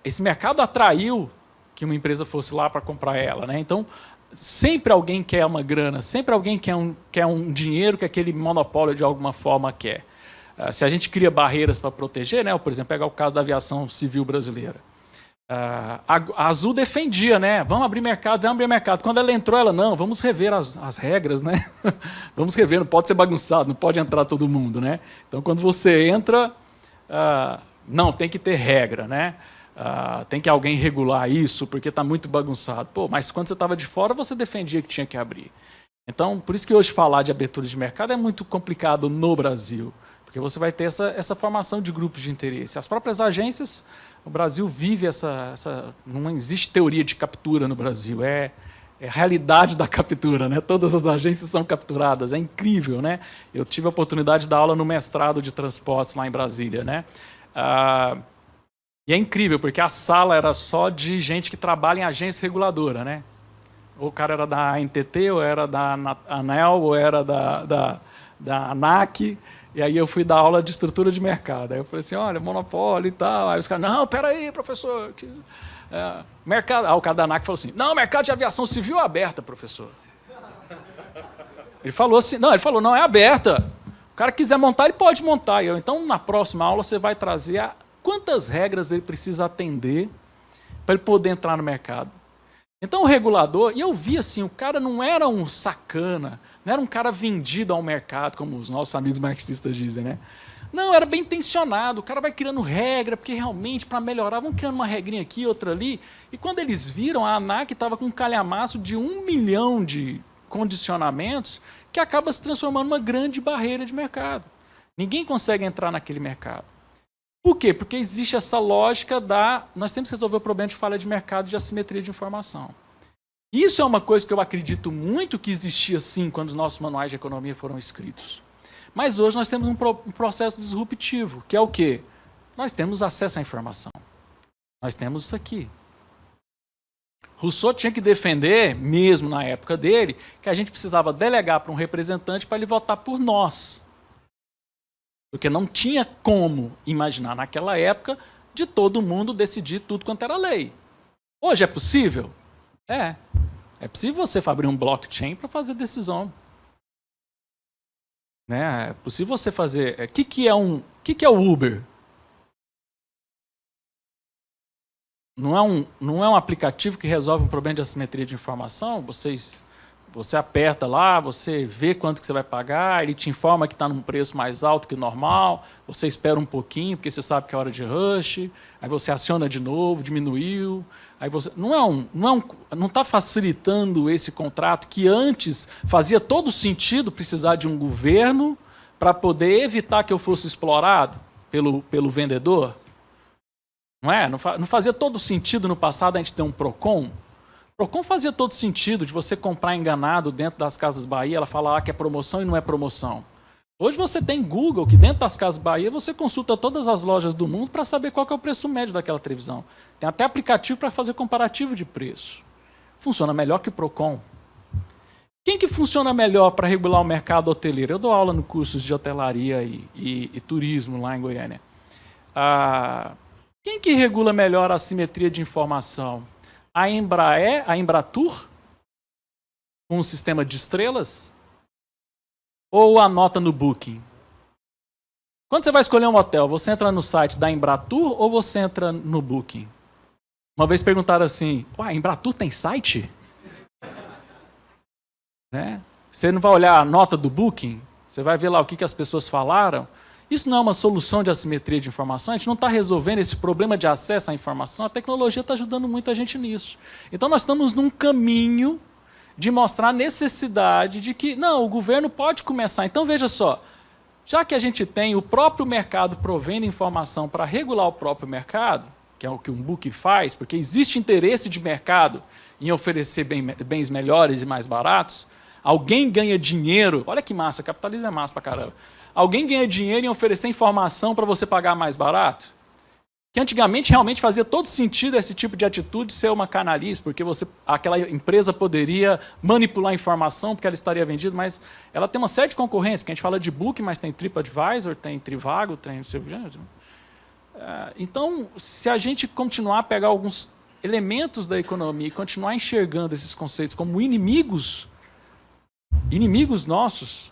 Esse mercado atraiu que uma empresa fosse lá para comprar ela. Né? Então, sempre alguém quer uma grana, sempre alguém quer um dinheiro que aquele monopólio de alguma forma quer. Se a gente cria barreiras para proteger, né, por exemplo, pegar o caso da aviação civil brasileira. A Azul defendia, né, vamos abrir mercado. Quando ela entrou, ela, não, vamos rever as regras, né? Vamos rever, não pode ser bagunçado, não pode entrar todo mundo. Né? Então, quando você entra, não, tem que ter regra, né? Tem que alguém regular isso, porque está muito bagunçado. Pô, mas quando você estava de fora, você defendia que tinha que abrir. Então, por isso que hoje falar de abertura de mercado é muito complicado no Brasil, porque você vai ter essa formação de grupos de interesse. As próprias agências, o Brasil vive não existe teoria de captura no Brasil, é a realidade da captura. Né? Todas as agências são capturadas, é incrível. Né? Eu tive a oportunidade de dar aula no mestrado de transportes lá em Brasília. Né? E é incrível, porque a sala era só de gente que trabalha em agência reguladora. Né? Ou o cara era da ANTT, ou era da ANEL, ou era da ANAC. E aí eu fui dar aula de estrutura de mercado. Aí eu falei assim, olha, monopólio e tal. Aí os caras, não, peraí, professor. Mercado. Aí o cara da ANAC falou assim, não, mercado de aviação civil é aberta, professor. Ele falou assim, não, é aberta. O cara quiser montar, ele pode montar. Então, na próxima aula, você vai trazer quantas regras ele precisa atender para ele poder entrar no mercado. Então, o regulador, e eu vi assim, o cara não era um sacana, não era um cara vendido ao mercado, como os nossos amigos marxistas dizem, né? Não, era bem intencionado, o cara vai criando regra, porque realmente, para melhorar, vão criando uma regrinha aqui, outra ali. E quando eles viram, a ANAC estava com um calhamaço de 1 milhão de condicionamentos, que acaba se transformando numa grande barreira de mercado. Ninguém consegue entrar naquele mercado. Por quê? Porque existe essa lógica nós temos que resolver o problema de falha de mercado e de assimetria de informação. Isso é uma coisa que eu acredito muito que existia sim quando os nossos manuais de economia foram escritos. Mas hoje nós temos um processo disruptivo, que é o quê? Nós temos acesso à informação. Nós temos isso aqui. Rousseau tinha que defender, mesmo na época dele, que a gente precisava delegar para um representante para ele votar por nós. Porque não tinha como imaginar naquela época de todo mundo decidir tudo quanto era lei. Hoje é possível? É possível você abrir um blockchain para fazer decisão. Né? É possível você fazer... O que é o Uber? Não é um aplicativo que resolve um problema de assimetria de informação? Vocês Você aperta lá, você vê quanto que você vai pagar, ele te informa que está num preço mais alto que o normal, você espera um pouquinho, porque você sabe que é hora de rush, aí você aciona de novo, diminuiu. Aí você, não está facilitando esse contrato que antes fazia todo sentido precisar de um governo para poder evitar que eu fosse explorado pelo vendedor? Não é? Não fazia todo sentido no passado a gente ter um PROCON? PROCON fazia todo sentido de você comprar enganado dentro das Casas Bahia, ela fala lá que é promoção e não é promoção. Hoje você tem Google, que dentro das Casas Bahia você consulta todas as lojas do mundo para saber qual que é o preço médio daquela televisão. Tem até aplicativo para fazer comparativo de preço. Funciona melhor que o PROCON. Quem que funciona melhor para regular o mercado hoteleiro? Eu dou aula no cursos de hotelaria e turismo lá em Goiânia. Quem que regula melhor a assimetria de informação? A Embraer, a Embratur, com um sistema de estrelas? Ou a nota no Booking? Quando você vai escolher um hotel, você entra no site da Embratur ou você entra no Booking? Uma vez perguntaram assim, a Embratur tem site? Né? Você não vai olhar a nota do Booking? Você vai ver lá o que as pessoas falaram? Isso não é uma solução de assimetria de informação? A gente não está resolvendo esse problema de acesso à informação? A tecnologia está ajudando muito a gente nisso. Então nós estamos num caminho de mostrar a necessidade de que, não, o governo pode começar. Então, veja só, já que a gente tem o próprio mercado provendo informação para regular o próprio mercado, que é o que um book faz, porque existe interesse de mercado em oferecer bens melhores e mais baratos, alguém ganha dinheiro, olha que massa, capitalismo é massa pra caramba, alguém ganha dinheiro em oferecer informação para você pagar mais barato? Que antigamente realmente fazia todo sentido esse tipo de atitude ser uma canalice, porque aquela empresa poderia manipular a informação, porque ela estaria vendida, mas ela tem uma série de concorrentes, porque a gente fala de Book, mas tem TripAdvisor, tem Trivago, tem não sei o que. Então, se a gente continuar a pegar alguns elementos da economia e continuar enxergando esses conceitos como inimigos nossos,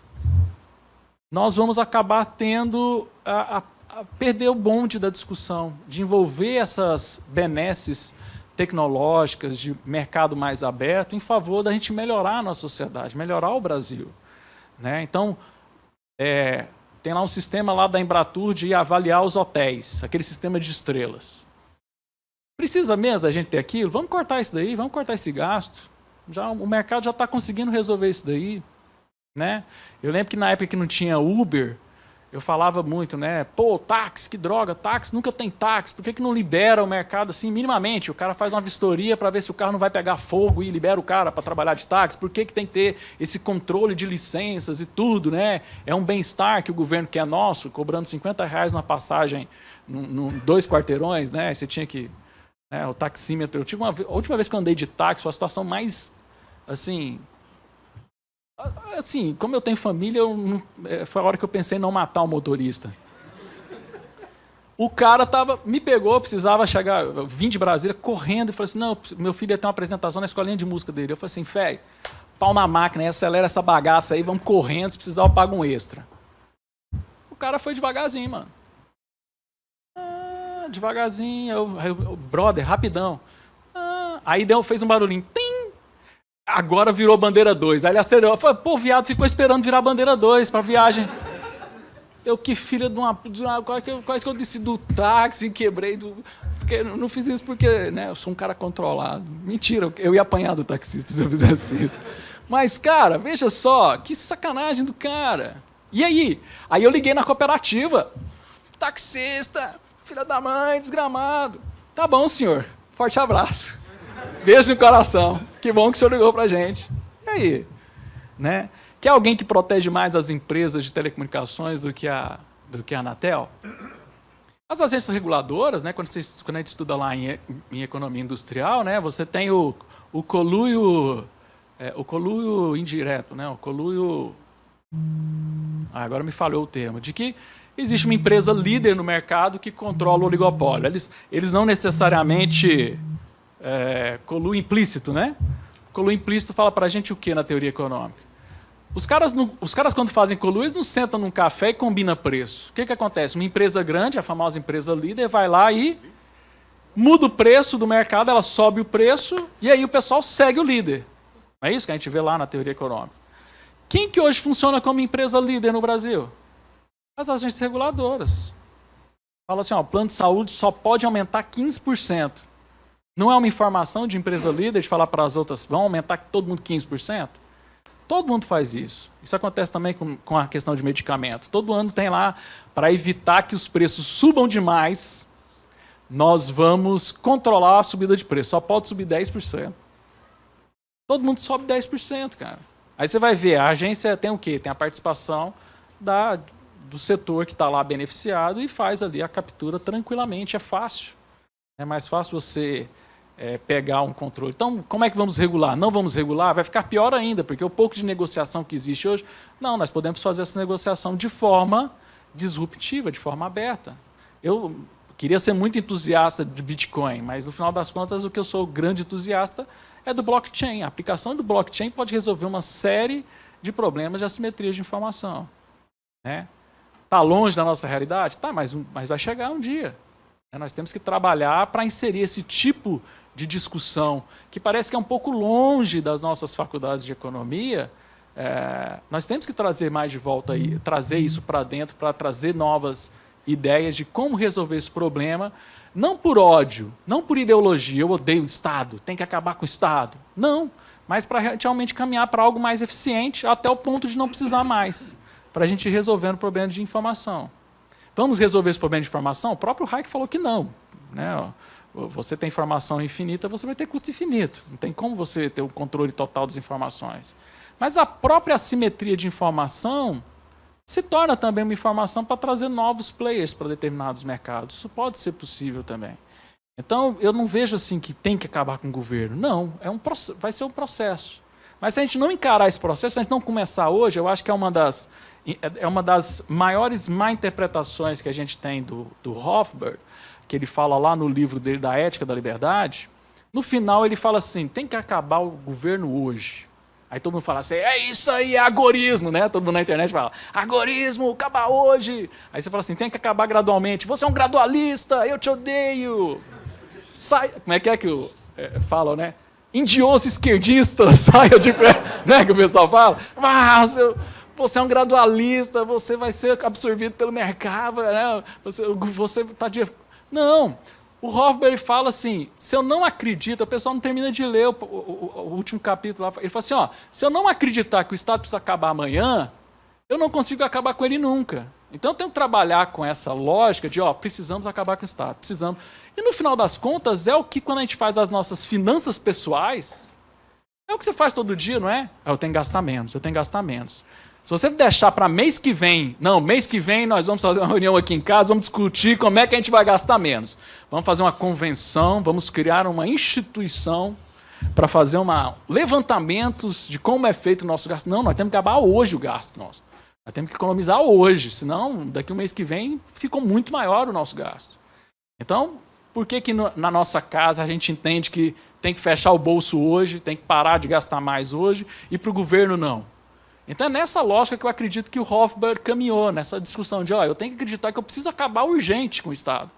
nós vamos acabar tendo a perder o bonde da discussão, de envolver essas benesses tecnológicas, de mercado mais aberto, em favor da gente melhorar a nossa sociedade, melhorar o Brasil. Né? Então, tem lá um sistema lá da Embratur de avaliar os hotéis, aquele sistema de estrelas. Precisa mesmo da gente ter aquilo? Vamos cortar isso daí, vamos cortar esse gasto. O mercado já está conseguindo resolver isso daí. Né? Eu lembro que na época que não tinha Uber, eu falava muito, né? Pô, táxi, que droga, táxi, nunca tem táxi, por que não libera o mercado assim minimamente? O cara faz uma vistoria para ver se o carro não vai pegar fogo e libera o cara para trabalhar de táxi, por que tem que ter esse controle de licenças e tudo, né? É um bem-estar que o governo quer nosso, cobrando R$50 numa passagem, 2 quarteirões, né? Você tinha que... Né, o taxímetro, a última vez que eu andei de táxi foi a situação mais, assim, como eu tenho família, foi a hora que eu pensei em não matar o motorista. O cara me pegou, precisava chegar, eu vim de Brasília correndo e falei assim, não, meu filho ia ter uma apresentação na escolinha de música dele. Eu falei assim, Fé, pau na máquina, acelera essa bagaça aí, vamos correndo, se precisar eu pago um extra. O cara foi devagarzinho, mano. Devagarzinho, brother, rapidão. Aí fez um barulhinho, tim! Agora virou bandeira 2. Aí ele acelerou. Falei, pô, o viado ficou esperando virar bandeira 2 para viagem. Que filha de uma... Quase que eu desci do táxi, quebrei. Porque não fiz isso porque, né, eu sou um cara controlado. Mentira, eu ia apanhar do taxista se eu fizesse isso. Mas, cara, veja só, que sacanagem do cara. E aí? Aí eu liguei na cooperativa. Taxista, filha da mãe, desgramado. Tá bom, senhor. Forte abraço. Beijo no coração. Que bom que o senhor ligou para a gente. E aí? Né? Quer alguém que protege mais as empresas de telecomunicações do que a Anatel? As agências reguladoras, né, quando a gente estuda lá em economia industrial, né, você tem o conluio indireto, né, o conluio... agora me falhou o termo. De que existe uma empresa líder no mercado que controla o oligopólio. Eles não necessariamente... coluio implícito, né? Coluio implícito fala para a gente o que na teoria econômica? Os caras, quando fazem coluio, eles não sentam num café e combinam preço. O que acontece? Uma empresa grande, a famosa empresa líder, vai lá e muda o preço do mercado, ela sobe o preço e aí o pessoal segue o líder. Não é isso que a gente vê lá na teoria econômica. Quem que hoje funciona como empresa líder no Brasil? As agências reguladoras. Fala assim, ó, o plano de saúde só pode aumentar 15%. Não é uma informação de empresa líder de falar para as outras, vão aumentar todo mundo 15%? Todo mundo faz isso. Isso acontece também com a questão de medicamentos. Todo ano tem lá, para evitar que os preços subam demais, nós vamos controlar a subida de preço. Só pode subir 10%. Todo mundo sobe 10%, cara. Aí você vai ver, a agência tem o quê? Tem a participação do setor que está lá beneficiado e faz ali a captura tranquilamente. É fácil. É mais fácil você pegar um controle. Então, como é que vamos regular? Não vamos regular? Vai ficar pior ainda, porque o pouco de negociação que existe hoje, não, nós podemos fazer essa negociação de forma disruptiva, de forma aberta. Eu queria ser muito entusiasta de Bitcoin, mas no final das contas o que eu sou grande entusiasta é do blockchain. A aplicação do blockchain pode resolver uma série de problemas de assimetria de informação. Está longe da nossa realidade? Tá, mas vai chegar um dia. Nós temos que trabalhar para inserir esse tipo de discussão, que parece que é um pouco longe das nossas faculdades de economia. Nós temos que trazer mais de volta, trazer isso para dentro, para trazer novas ideias de como resolver esse problema, não por ódio, não por ideologia, eu odeio o Estado, tem que acabar com o Estado. Não, mas para realmente caminhar para algo mais eficiente, até o ponto de não precisar mais, para a gente ir resolvendo o problema de informação. Vamos resolver esse problema de informação? O próprio Hayek falou que não. Você tem informação infinita, você vai ter custo infinito. Não tem como você ter o controle total das informações. Mas a própria assimetria de informação se torna também uma informação para trazer novos players para determinados mercados. Isso pode ser possível também. Então, eu não vejo assim que tem que acabar com o governo. Não, vai ser um processo. Mas se a gente não encarar esse processo, se a gente não começar hoje, eu acho que é uma das maiores má interpretações que a gente tem do Rothbard, que ele fala lá no livro dele da Ética da Liberdade. No final ele fala assim, tem que acabar o governo hoje. Aí todo mundo fala assim, é isso aí, é agorismo, né? Todo mundo na internet fala, agorismo, acaba hoje. Aí você fala assim, tem que acabar gradualmente. Você é um gradualista, eu te odeio. Sai, como é que falam, né? Indioso esquerdista, saia de perto, né? Que o pessoal fala. Você é um gradualista, você vai ser absorvido pelo mercado, né? Você está de... Não, o Rothbard fala assim, se eu não acredito, o pessoal não termina de ler o último capítulo lá, ele fala assim, ó, se eu não acreditar que o Estado precisa acabar amanhã, eu não consigo acabar com ele nunca. Então eu tenho que trabalhar com essa lógica de, precisamos acabar com o Estado, precisamos. E no final das contas, é o que quando a gente faz as nossas finanças pessoais, é o que você faz todo dia, não é? Eu tenho que gastar menos, eu tenho que gastar menos. Se você deixar para mês que vem, mês que vem nós vamos fazer uma reunião aqui em casa, vamos discutir como é que a gente vai gastar menos. Vamos fazer uma convenção, vamos criar uma instituição para fazer levantamentos de como é feito o nosso gasto. Não, nós temos que acabar hoje o gasto nosso. Nós temos que economizar hoje, senão daqui a um mês que vem ficou muito maior o nosso gasto. Então, por que na nossa casa a gente entende que tem que fechar o bolso hoje, tem que parar de gastar mais hoje e para o governo não? Então é nessa lógica que eu acredito que o Rothbard caminhou, nessa discussão de, eu tenho que acreditar que eu preciso acabar urgente com o Estado.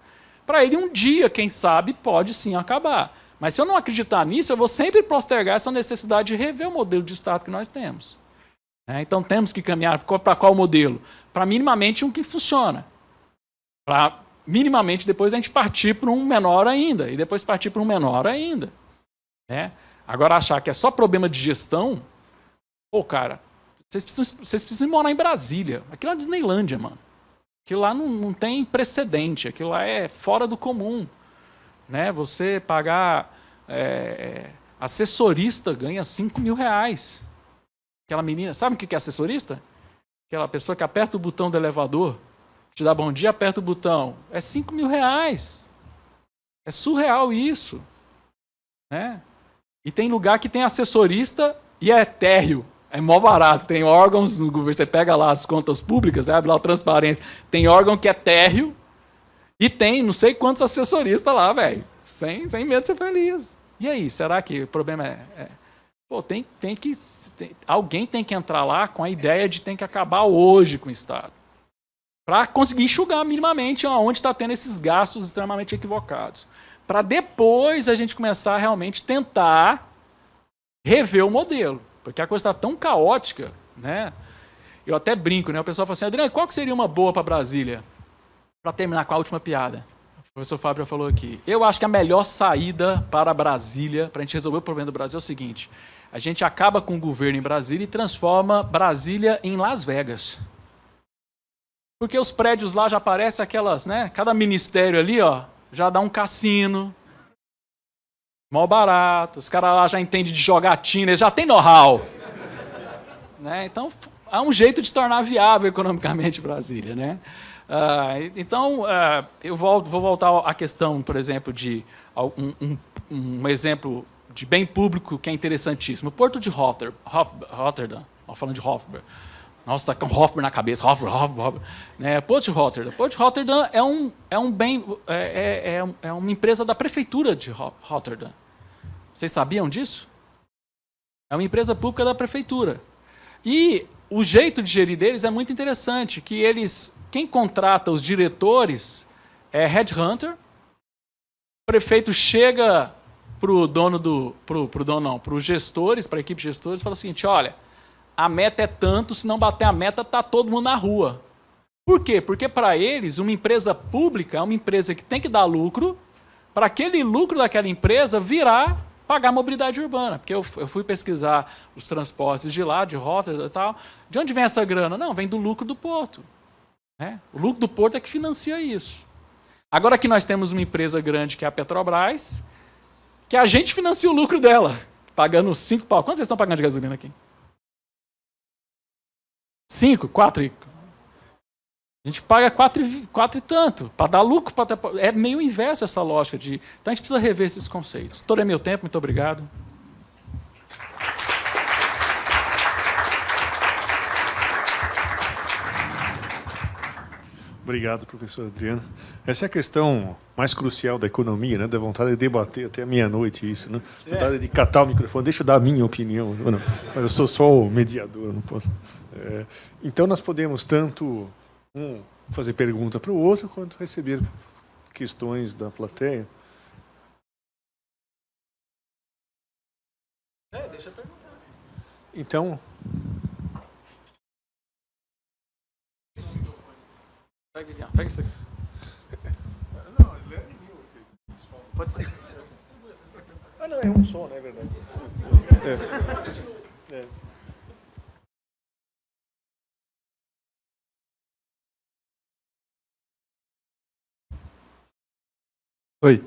Para ele, um dia, quem sabe, pode sim acabar. Mas se eu não acreditar nisso, eu vou sempre postergar essa necessidade de rever o modelo de Estado que nós temos. Então temos que caminhar para qual modelo? Para minimamente um que funciona. Para minimamente depois a gente partir para um menor ainda, e depois partir para um menor ainda. Agora achar que é só problema de gestão, cara... Vocês precisam morar em Brasília. Aquilo é uma Disneylândia, mano. Aquilo lá não tem precedente. Aquilo lá é fora do comum. Você pagar... assessorista ganha R$5.000. Aquela menina... Sabe o que é assessorista? Aquela pessoa que aperta o botão do elevador, te dá bom dia, aperta o botão. É R$5.000. É surreal isso. E tem lugar que tem assessorista e é térreo. É mó barato, tem órgãos no governo, você pega lá as contas públicas, abre lá a transparência, tem órgão que é térreo e tem não sei quantos assessoristas lá, velho, sem medo de ser feliz. E aí, será que o problema alguém tem que entrar lá com a ideia de tem que acabar hoje com o Estado, para conseguir enxugar minimamente onde está tendo esses gastos extremamente equivocados, para depois a gente começar a realmente tentar rever o modelo, porque a coisa está tão caótica, né? Eu até brinco, né? O pessoal fala assim, Adriano, qual que seria uma boa para Brasília? Para terminar com a última piada. O professor Fábio falou aqui. Eu acho que a melhor saída para Brasília, para a gente resolver o problema do Brasil, é o seguinte: a gente acaba com o governo em Brasília e transforma Brasília em Las Vegas. Porque os prédios lá já parecem aquelas, né? Cada ministério ali, ó, já dá um cassino. Mal barato. Os caras lá já entendem de jogatina, eles já têm know-how. Né? Então, há um jeito de tornar viável economicamente Brasília, né? Eu vou voltar à questão, por exemplo, de um exemplo de bem público que é interessantíssimo. O Porto de Rotterdam, falando de Hofburg. Nossa, está com Hofburg na cabeça, Hofburg. Né? Porto de Rotterdam. Porto de Rotterdam é uma empresa da prefeitura de Rotterdam. Vocês sabiam disso? É uma empresa pública da prefeitura. E o jeito de gerir deles é muito interessante, que quem contrata os diretores é headhunter. O prefeito chega para os gestores, para a equipe de gestores, e fala o seguinte: olha, a meta é tanto, se não bater a meta, está todo mundo na rua. Por quê? Porque para eles, uma empresa pública é uma empresa que tem que dar lucro, para aquele lucro daquela empresa virar pagar a mobilidade urbana. Porque eu fui pesquisar os transportes de lá, de Rotterdam e tal. De onde vem essa grana? Não, vem do lucro do porto. Né? O lucro do porto é que financia isso. Agora que nós temos uma empresa grande, que é a Petrobras, que a gente financia o lucro dela, pagando 5 pau. Quanto vocês estão pagando de gasolina aqui? 5? 4? A gente paga 4 e tanto, para dar lucro. É meio inverso essa lógica. Então a gente precisa rever esses conceitos. Estourei meu tempo, muito obrigado. Obrigado, professor Adriano. Essa é a questão mais crucial da economia, né? Da vontade de debater até meia-noite isso, né? Vontade de catar o microfone. Deixa eu dar a minha opinião. Não, mas eu sou só o mediador, não posso. Então, nós podemos tanto fazer pergunta para o outro, quanto receber questões da plateia. Deixa eu perguntar. Então... Pega isso aqui. Não, ele é mil aqui. Pode ser. Não, é um só, não é verdade? Oi.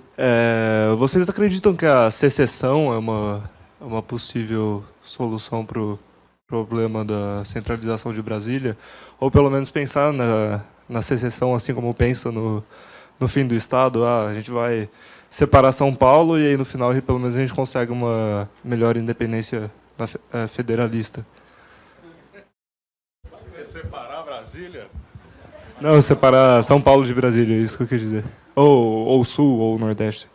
Vocês acreditam que a secessão é uma possível solução para o problema da centralização de Brasília? Ou pelo menos pensar na secessão assim como pensa no fim do Estado? A gente vai separar São Paulo e aí no final pelo menos a gente consegue uma melhor independência federalista. Separar Brasília? Não, separar São Paulo de Brasília, é isso que eu quis dizer. Ou Sul, ou Nordeste.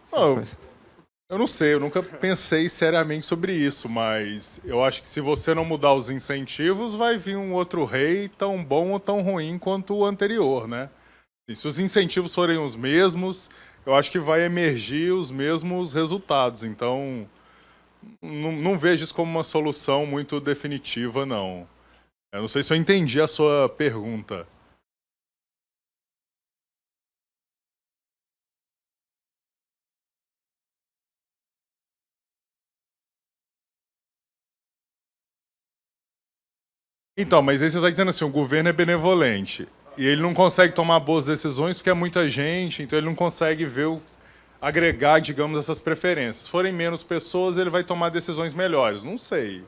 Eu não sei, eu nunca pensei seriamente sobre isso, mas eu acho que se você não mudar os incentivos, vai vir um outro rei tão bom ou tão ruim quanto o anterior, né? E se os incentivos forem os mesmos, eu acho que vai emergir os mesmos resultados. Então, não vejo isso como uma solução muito definitiva, não. Eu não sei se eu entendi a sua pergunta. Então, mas aí você está dizendo assim, o governo é benevolente e ele não consegue tomar boas decisões porque é muita gente, então ele não consegue agregar, digamos, essas preferências. Se forem menos pessoas, ele vai tomar decisões melhores. Não sei.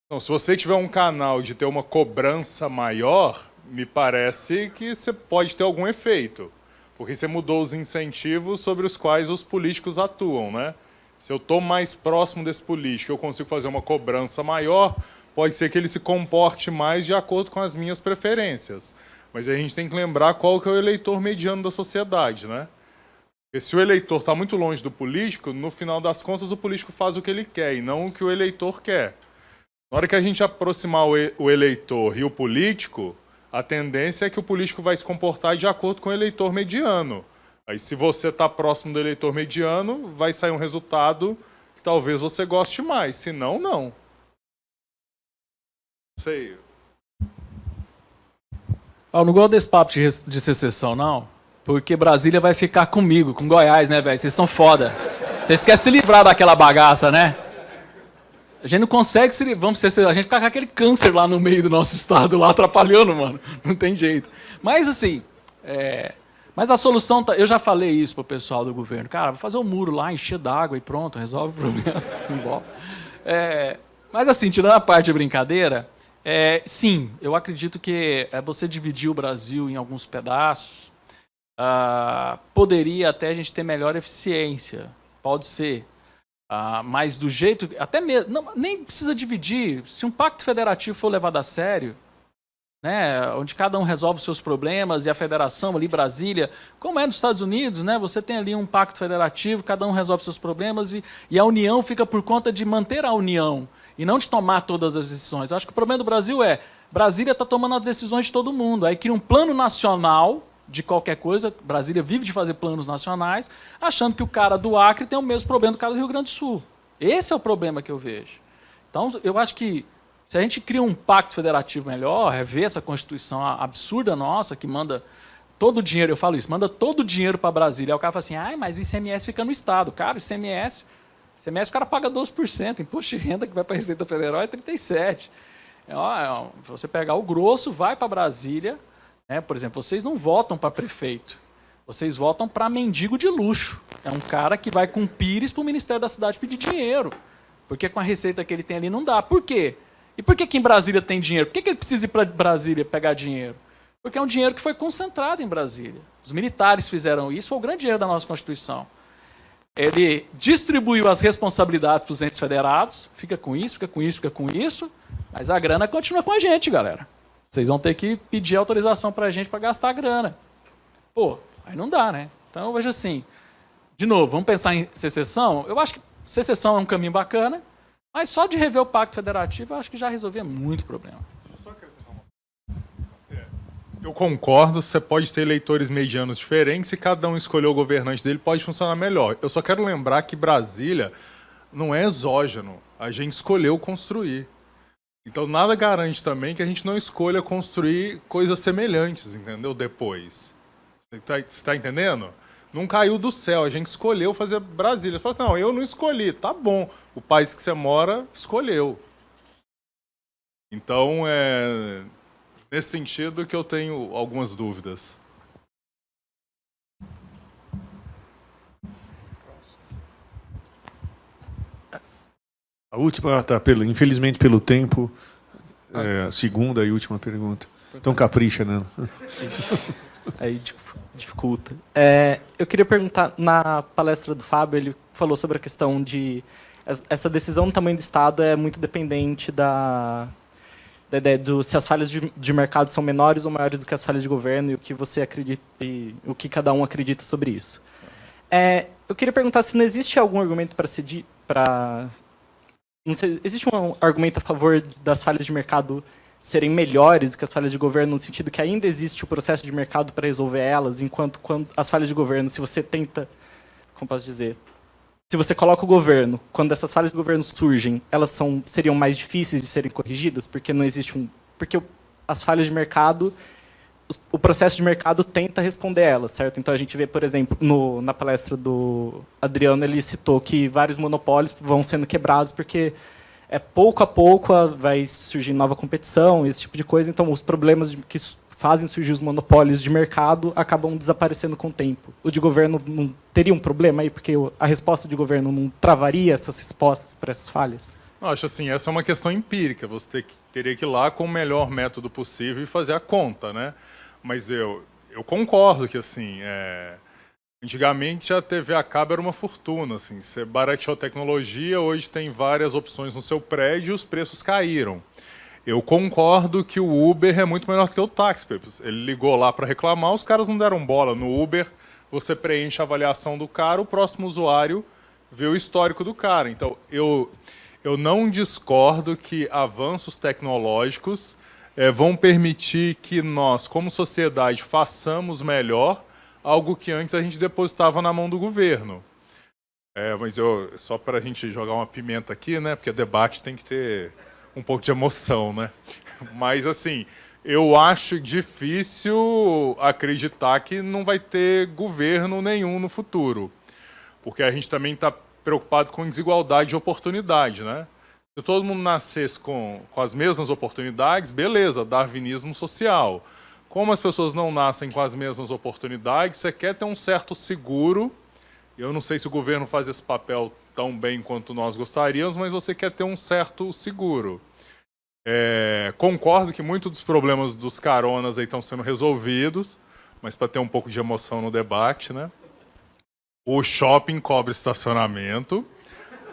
Então, se você tiver um canal de ter uma cobrança maior, me parece que você pode ter algum efeito, porque você mudou os incentivos sobre os quais os políticos atuam, né? Se eu estou mais próximo desse político, eu consigo fazer uma cobrança maior, pode ser que ele se comporte mais de acordo com as minhas preferências. Mas a gente tem que lembrar qual que é o eleitor mediano da sociedade, né? Porque se o eleitor está muito longe do político, no final das contas o político faz o que ele quer e não o que o eleitor quer. Na hora que a gente aproximar o eleitor e o político, a tendência é que o político vai se comportar de acordo com o eleitor mediano. Aí, se você está próximo do eleitor mediano, vai sair um resultado que talvez você goste mais. Se não, não. Não sei. Eu não gosto desse papo de secessão, não. Porque Brasília vai ficar comigo, com Goiás, né, velho? Vocês são foda. Vocês querem se livrar daquela bagaça, né? A gente não consegue se livrar. A gente fica com aquele câncer lá no meio do nosso estado, lá atrapalhando, mano. Não tem jeito. Mas, assim, mas a solução, eu já falei isso pro pessoal do governo. Cara, vou fazer um muro lá, encher d'água e pronto, resolve o problema. Mas, assim, tirando a parte de brincadeira, sim, eu acredito que você dividir o Brasil em alguns pedaços, poderia até a gente ter melhor eficiência. Pode ser. Mas do jeito... Até mesmo... Não, nem precisa dividir. Se um pacto federativo for levado a sério, né, onde cada um resolve os seus problemas e a federação ali, Brasília, como é nos Estados Unidos, né, você tem ali um pacto federativo, cada um resolve seus problemas e a União fica por conta de manter a União e não de tomar todas as decisões. Eu acho que o problema do Brasil Brasília está tomando as decisões de todo mundo. Aí cria um plano nacional de qualquer coisa. Brasília vive de fazer planos nacionais, achando que o cara do Acre tem o mesmo problema do cara do Rio Grande do Sul. Esse é o problema que eu vejo. Então, eu acho que se a gente cria um pacto federativo melhor, rever essa Constituição absurda nossa, que manda todo o dinheiro, eu falo isso, manda todo o dinheiro para Brasília. Aí o cara fala assim, mas o ICMS fica no Estado. Cara, o ICMS o cara paga 12%, imposto de renda que vai para a Receita Federal é 37%. Você pegar o grosso, vai para Brasília, né? Por exemplo, vocês não votam para prefeito, vocês votam para mendigo de luxo. É um cara que vai com pires para o Ministério da Cidade pedir dinheiro, porque com a receita que ele tem ali não dá. Por quê? E por que em Brasília tem dinheiro? Por que ele precisa ir para Brasília pegar dinheiro? Porque é um dinheiro que foi concentrado em Brasília. Os militares fizeram isso, foi o grande erro da nossa Constituição. Ele distribuiu as responsabilidades para os entes federados, fica com isso, fica com isso, fica com isso, mas a grana continua com a gente, galera. Vocês vão ter que pedir autorização para a gente para gastar a grana. Pô, aí não dá, né? Então eu vejo assim, de novo, vamos pensar em secessão? Eu acho que secessão é um caminho bacana, mas só de rever o Pacto Federativo eu acho que já resolvia muito problema. Eu concordo, você pode ter eleitores medianos diferentes e cada um escolher o governante dele pode funcionar melhor. Eu só quero lembrar que Brasília não é exógeno, a gente escolheu construir. Então nada garante também que a gente não escolha construir coisas semelhantes, entendeu? Depois. Você está entendendo? Não caiu do céu, a gente escolheu fazer Brasília. Você fala assim, não, eu não escolhi, tá bom. O país que você mora escolheu. Então, nesse sentido que eu tenho algumas dúvidas. A última, infelizmente pelo tempo, a segunda e última pergunta. Então capricha, né? Aí dificulta. Eu queria perguntar, na palestra do Fábio, ele falou sobre a questão de... Essa decisão do tamanho do Estado é muito dependente da ideia se as falhas de mercado são menores ou maiores do que as falhas de governo e o que você acredita e o que cada um acredita sobre isso. Eu queria perguntar se não existe algum argumento existe um argumento a favor das falhas de mercado serem melhores do que as falhas de governo, no sentido que ainda existe o processo de mercado para resolver elas, enquanto quando as falhas de governo, se você tenta, como posso dizer, se você coloca o governo, quando essas falhas de governo surgem, elas seriam mais difíceis de serem corrigidas, porque não existe porque as falhas de mercado, o processo de mercado tenta responder a elas, certo? Então a gente vê, por exemplo, na palestra do Adriano, ele citou que vários monopólios vão sendo quebrados porque pouco a pouco vai surgir nova competição, esse tipo de coisa. Então os problemas que fazem surgir os monopólios de mercado acabam desaparecendo com o tempo. O de governo não teria um problema aí, porque a resposta de governo não travaria essas respostas para essas falhas? Eu acho assim, essa é uma questão empírica. Você teria que ir lá com o melhor método possível e fazer a conta, né? Mas eu concordo que, assim, antigamente a TV a cabo era uma fortuna. Assim, você barateou a tecnologia, hoje tem várias opções no seu prédio e os preços caíram. Eu concordo que o Uber é muito melhor do que o táxi. Ele ligou lá para reclamar, os caras não deram bola. No Uber, você preenche a avaliação do cara, o próximo usuário vê o histórico do cara. Então, eu não discordo que avanços tecnológicos vão permitir que nós, como sociedade, façamos melhor algo que antes a gente depositava na mão do governo. Mas só para a gente jogar uma pimenta aqui, né? Porque debate tem que ter um pouco de emoção, né? Mas, assim, eu acho difícil acreditar que não vai ter governo nenhum no futuro. Porque a gente também está preocupado com desigualdade de oportunidade, né? Se todo mundo nascesse com as mesmas oportunidades, beleza, darwinismo social. Como as pessoas não nascem com as mesmas oportunidades, você quer ter um certo seguro. Eu não sei se o governo faz esse papel tão bem quanto nós gostaríamos, mas você quer ter um certo seguro. Concordo que muitos dos problemas dos caronas aí estão sendo resolvidos, mas para ter um pouco de emoção no debate, né? O shopping cobra estacionamento,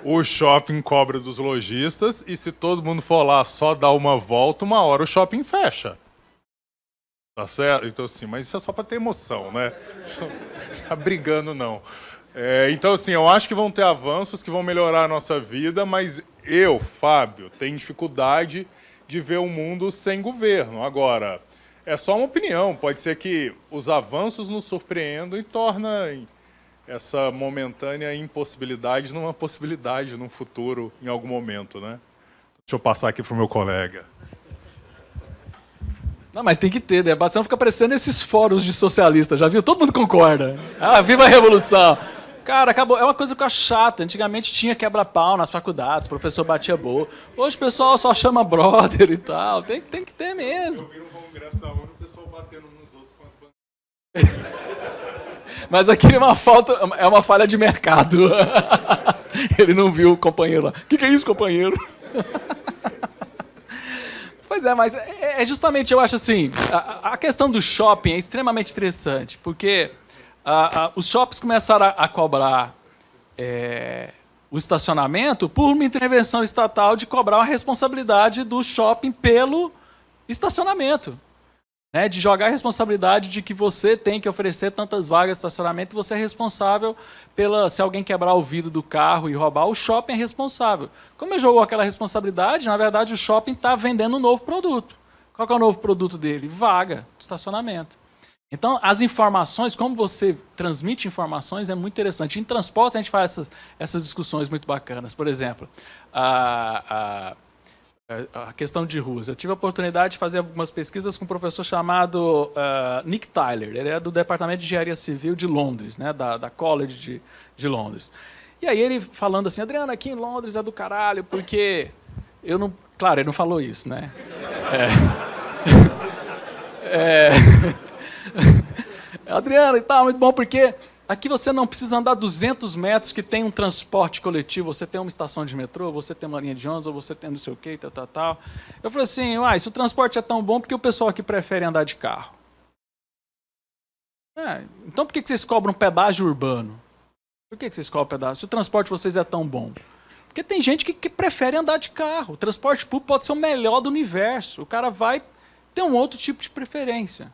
o shopping cobra dos lojistas, e se todo mundo for lá só dar uma volta, uma hora o shopping fecha. Tá certo? Então, assim, mas isso é só para ter emoção, né? Não tá brigando, não. Então, assim, eu acho que vão ter avanços que vão melhorar a nossa vida, mas eu, Fábio, tenho dificuldade de ver o mundo sem governo. Agora, é só uma opinião. Pode ser que os avanços nos surpreendam e tornem essa momentânea impossibilidade numa possibilidade num futuro, em algum momento, né? Deixa eu passar aqui para o meu colega. Não, mas tem que ter debate, senão fica parecendo esses fóruns de socialista, já viu? Todo mundo concorda. Ah, viva a revolução! Cara, acabou. É uma coisa que eu acho chata. Antigamente tinha quebra-pau nas faculdades, o professor batia boa. Hoje o pessoal só chama brother e tal. Tem que ter mesmo. Eu vi no congresso da ONU o pessoal batendo nos outros com as bandeiras. Mas aqui é uma falha de mercado. Ele não viu o companheiro lá. O que é isso, companheiro? Pois é, mas justamente, eu acho assim, a questão do shopping é extremamente interessante, porque os shoppings começaram a cobrar o estacionamento por uma intervenção estatal de cobrar a responsabilidade do shopping pelo estacionamento. Né, de jogar a responsabilidade de que você tem que oferecer tantas vagas de estacionamento e você é responsável se alguém quebrar o vidro do carro e roubar, o shopping é responsável. Como ele jogou aquela responsabilidade, na verdade o shopping está vendendo um novo produto. Qual que é o novo produto dele? Vaga de estacionamento. Então, as informações, como você transmite informações, é muito interessante. Em transporte, a gente faz essas discussões muito bacanas. Por exemplo, a questão de ruas. Eu tive a oportunidade de fazer algumas pesquisas com um professor chamado Nick Tyler. Ele é do Departamento de Engenharia Civil de Londres, né, da College de Londres. E aí ele falando assim, Adriano, aqui em Londres é do caralho, porque eu não... Claro, ele não falou isso, né? Adriano, e tal, muito bom, porque aqui você não precisa andar 200 metros que tem um transporte coletivo, você tem uma estação de metrô, você tem uma linha de ônibus, ou você tem não sei o quê, tal. Eu falei assim, se o transporte é tão bom, por que o pessoal aqui prefere andar de carro? Então por que vocês cobram pedágio urbano? Por que vocês cobram pedágio? Se o transporte de vocês é tão bom? Porque tem gente que prefere andar de carro. O transporte público pode ser o melhor do universo. O cara vai ter um outro tipo de preferência.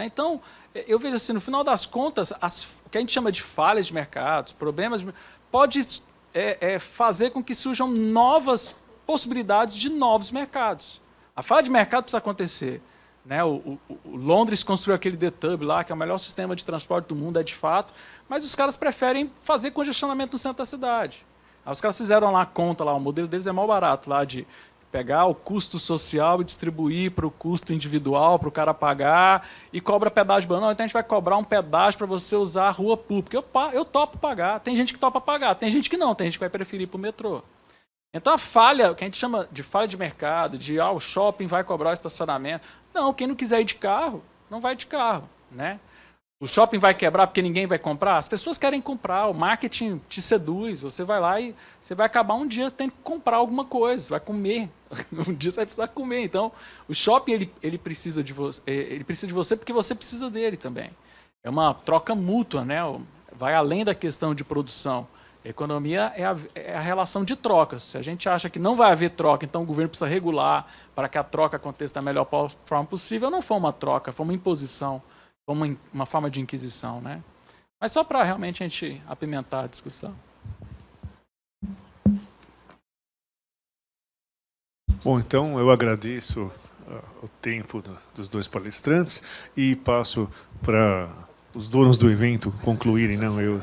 Então, eu vejo assim, no final das contas, o que a gente chama de falhas de mercados, problemas, pode fazer com que surjam novas possibilidades de novos mercados. A falha de mercado precisa acontecer. Né? O Londres construiu aquele The-Tub lá, que é o melhor sistema de transporte do mundo, é de fato, mas os caras preferem fazer congestionamento no centro da cidade. Aí os caras fizeram lá a conta, lá, o modelo deles é mais barato, lá de pegar o custo social e distribuir para o custo individual, para o cara pagar, e cobra pedágio. Não, então a gente vai cobrar um pedágio para você usar a rua pública. Eu topo pagar. Tem gente que topa pagar, tem gente que não, tem gente que vai preferir ir para o metrô. Então a falha, o que a gente chama de falha de mercado, de o shopping vai cobrar o estacionamento. Não, quem não quiser ir de carro, não vai de carro. Né? O shopping vai quebrar porque ninguém vai comprar? As pessoas querem comprar, o marketing te seduz, você vai lá e você vai acabar um dia tendo que comprar alguma coisa, você vai comer, um dia você vai precisar comer. Então, o shopping ele precisa de você porque você precisa dele também. É uma troca mútua, né? Vai além da questão de produção. A economia é a relação de trocas. Se a gente acha que não vai haver troca, então o governo precisa regular para que a troca aconteça da melhor forma possível, não foi uma troca, foi uma imposição. Como uma forma de inquisição, né? Mas só para realmente a gente apimentar a discussão. Bom, então eu agradeço o tempo dos dois palestrantes e passo para os donos do evento concluírem, não eu.